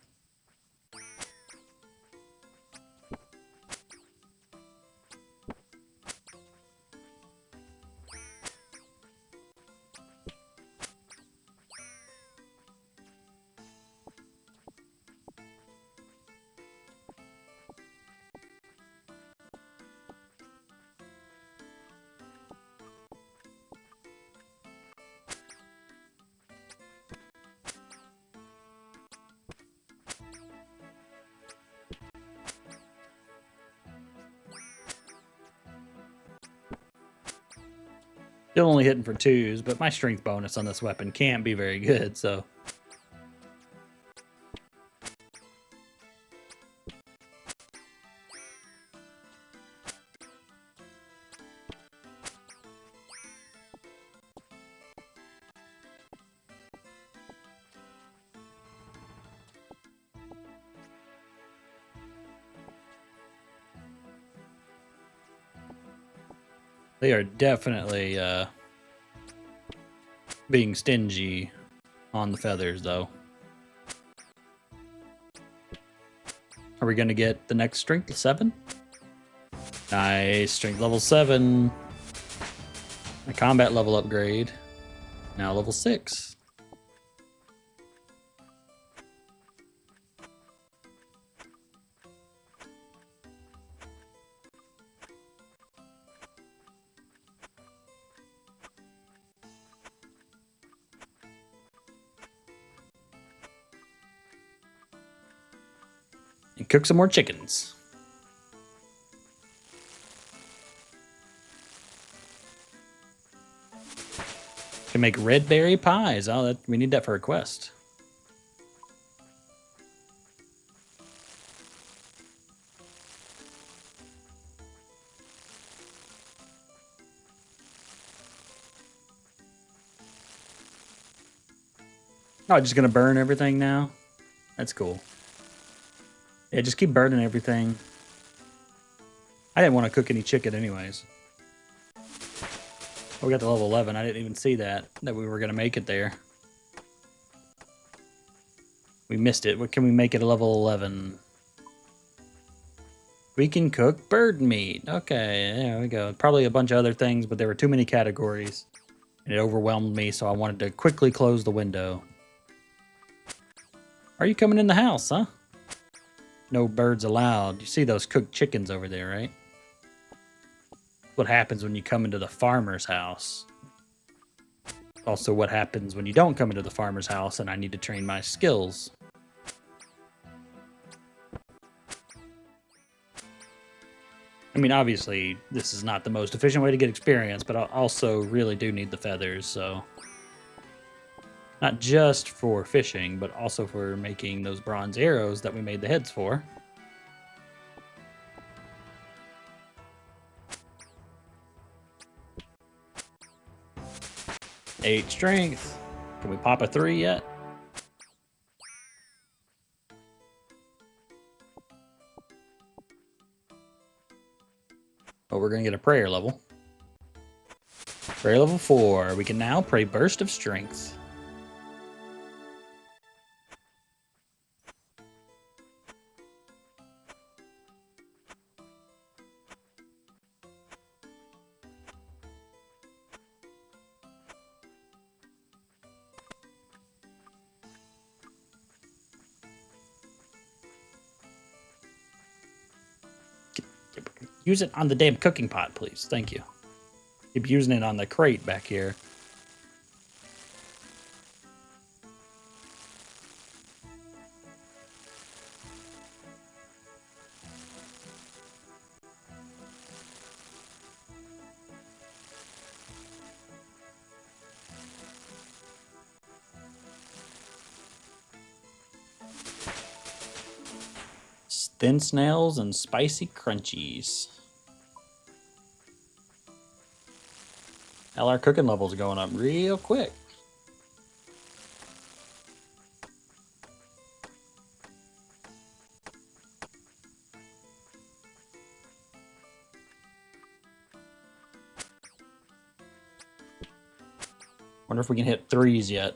Still only hitting for 2s, but my strength bonus on this weapon can't be very good, so... They are definitely being stingy on the feathers, though. Are we going to get the next strength? 7? Nice. Strength level 7. A combat level upgrade. Now level 6. And cook some more chickens. Can make red berry pies. Oh, we need that for a quest. Oh, just gonna burn everything now? That's cool. Yeah, just keep burning everything. I didn't want to cook any chicken anyways. Oh, we got to level 11. I didn't even see that we were going to make it there. We missed it. What can we make it a level 11? We can cook bird meat. Okay, there we go. Probably a bunch of other things, but there were too many categories. And it overwhelmed me, so I wanted to quickly close the window. Are you coming in the house, huh? No birds allowed. You see those cooked chickens over there, right? What happens when you come into the farmer's house. Also what happens when you don't come into the farmer's house and I need to train my skills. I mean, obviously, this is not the most efficient way to get experience, but I also really do need the feathers, so... Not just for fishing, but also for making those bronze arrows that we made the heads for. Eight strength. Can we pop a 3 yet? Oh, we're going to get a prayer level. Prayer level 4. We can now pray Burst of Strength. Use it on the damn cooking pot, please. Thank you. Keep using it on the crate back here. thin snails and spicy crunchies. Hell, our cooking levels are going up real quick. Wonder if we can hit 3s yet.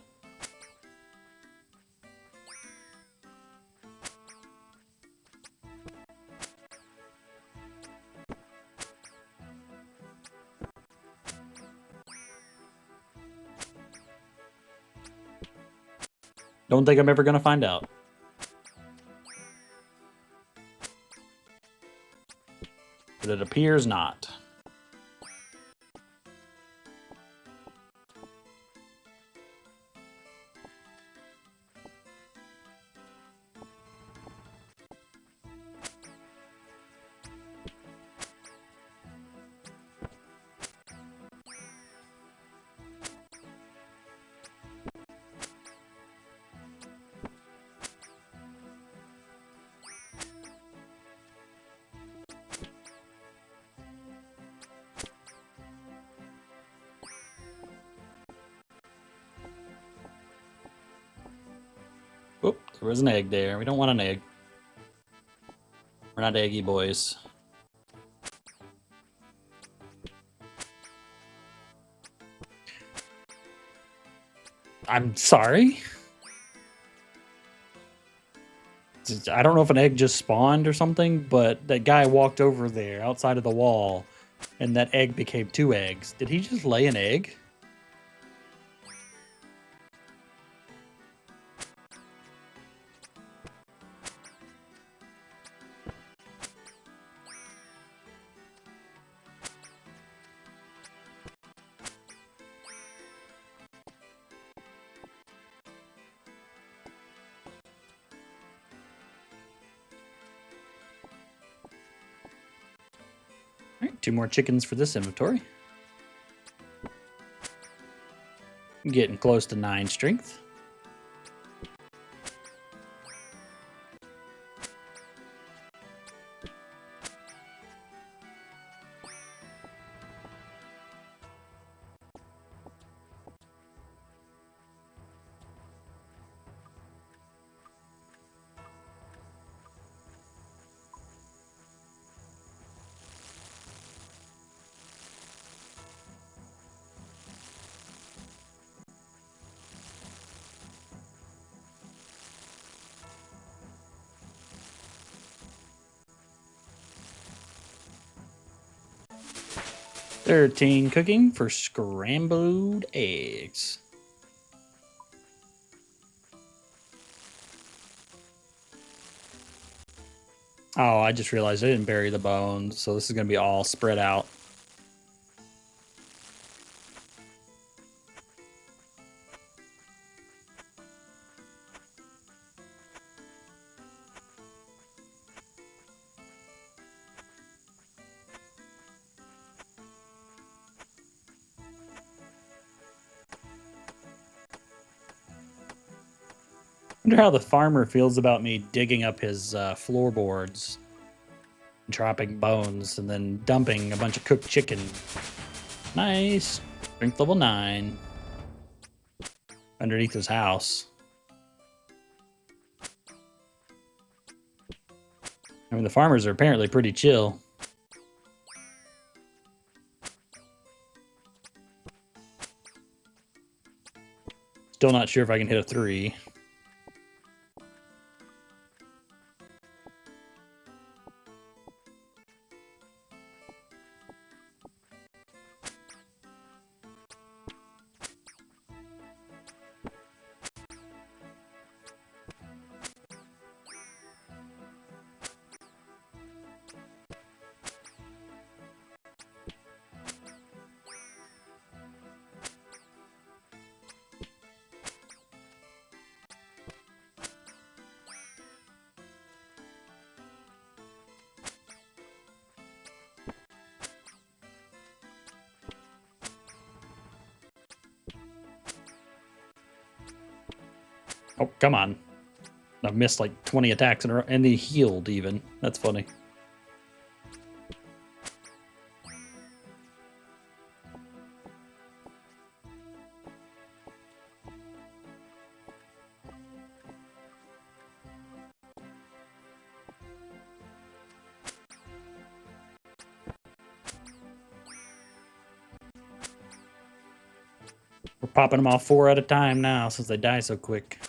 Don't think I'm ever going to find out. But it appears not. Oop, there was an egg there. We don't want an egg. We're not eggy boys. I'm sorry? I don't know if an egg just spawned or something, but that guy walked over there outside of the wall, and that egg became 2 eggs. Did he just lay an egg? All right, 2 more chickens for this inventory. Getting close to 9 strength. $13 cooking for scrambled eggs. Oh, I just realized I didn't bury the bones, so this is going to be all spread out. Wonder how the farmer feels about me digging up his floorboards, dropping bones, and then dumping a bunch of cooked chicken. Nice. Strength level 9. Underneath his house. I mean, the farmers are apparently pretty chill. Still not sure if I can hit a 3. Oh, come on. I've missed like 20 attacks in a row, and he healed even. That's funny. We're popping them off 4 at a time now since they die so quick.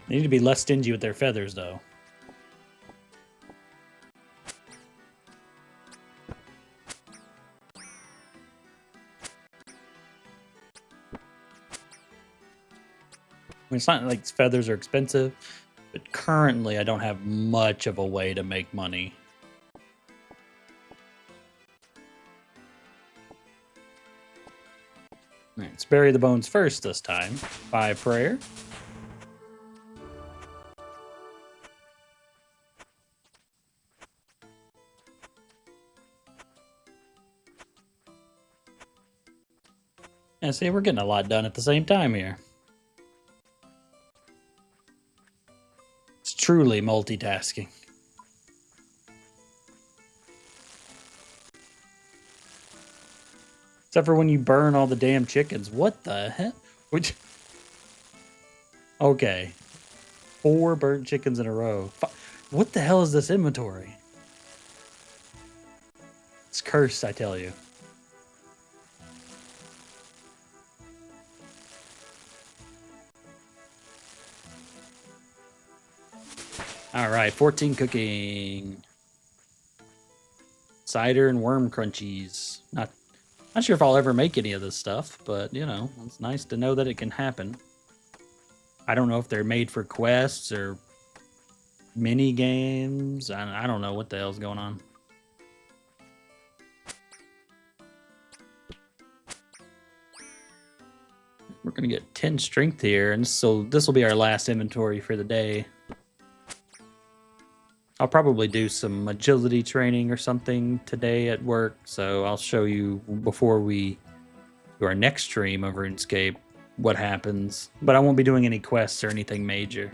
They need to be less stingy with their feathers, though. I mean, it's not like feathers are expensive, but currently I don't have much of a way to make money. All right, let's bury the bones first this time. By prayer. Yeah, see, we're getting a lot done at the same time here. It's truly multitasking. Except for when you burn all the damn chickens. What the hell? Which... Okay. 4 burnt chickens in a row. What the hell is this inventory? It's cursed, I tell you. All right, 14 cooking. Cider and worm crunchies. Not sure if I'll ever make any of this stuff, but, you know, it's nice to know that it can happen. I don't know if they're made for quests or mini games. I don't know what the hell's going on. We're going to get 10 strength here, and so this will be our last inventory for the day. I'll probably do some agility training or something today at work, so I'll show you before we do our next stream of RuneScape what happens. But I won't be doing any quests or anything major.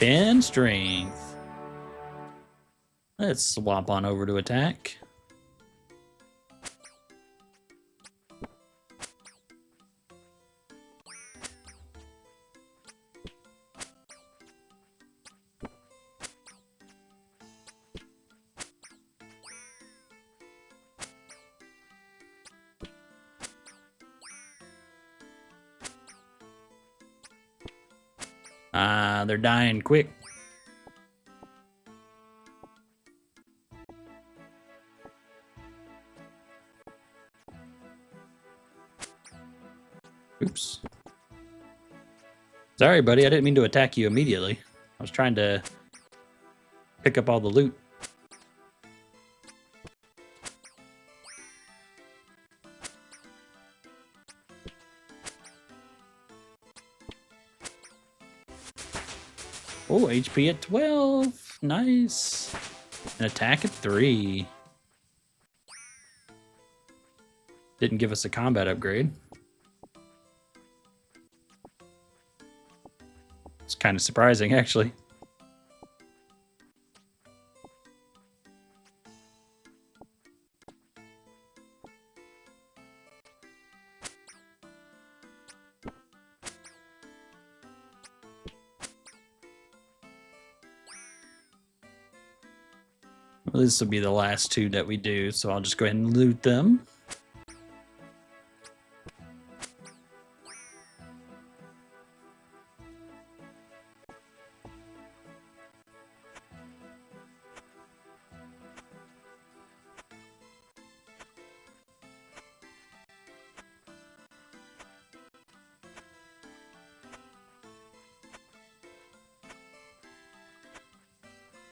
10 strength. Let's swap on over to attack. They're dying quick. Oops. Sorry, buddy. I didn't mean to attack you immediately. I was trying to pick up all the loot. Oh, HP at 12. Nice. An attack at 3. Didn't give us a combat upgrade. It's kind of surprising, actually. Well, this will be the last 2 that we do, so I'll just go ahead and loot them.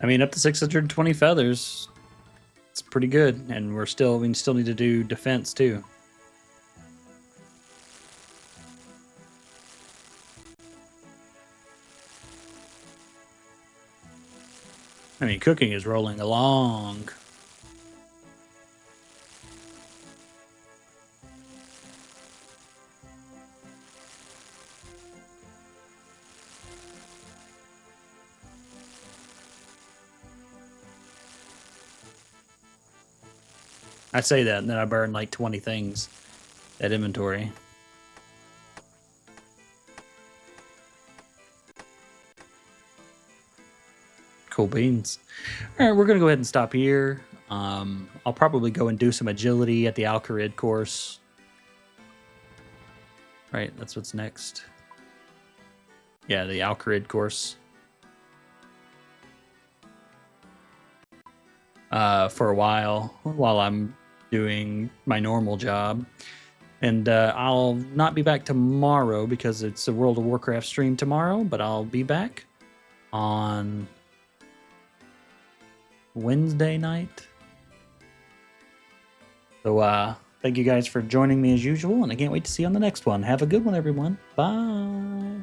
I mean, up to 620 feathers. It's pretty good, and we still need to do defense too. I mean, cooking is rolling along. I say that, and then I burn like 20 things at inventory. Cool beans. All right, we're going to go ahead and stop here. I'll probably go and do some agility at the Alcarid course. Right, that's what's next. Yeah, the Alcarid course. For a while I'm doing my normal job. And I'll not be back tomorrow because it's a World of Warcraft stream tomorrow, but I'll be back on Wednesday night. So thank you guys for joining me as usual, and I can't wait to see you on the next one. Have a good one, everyone. Bye.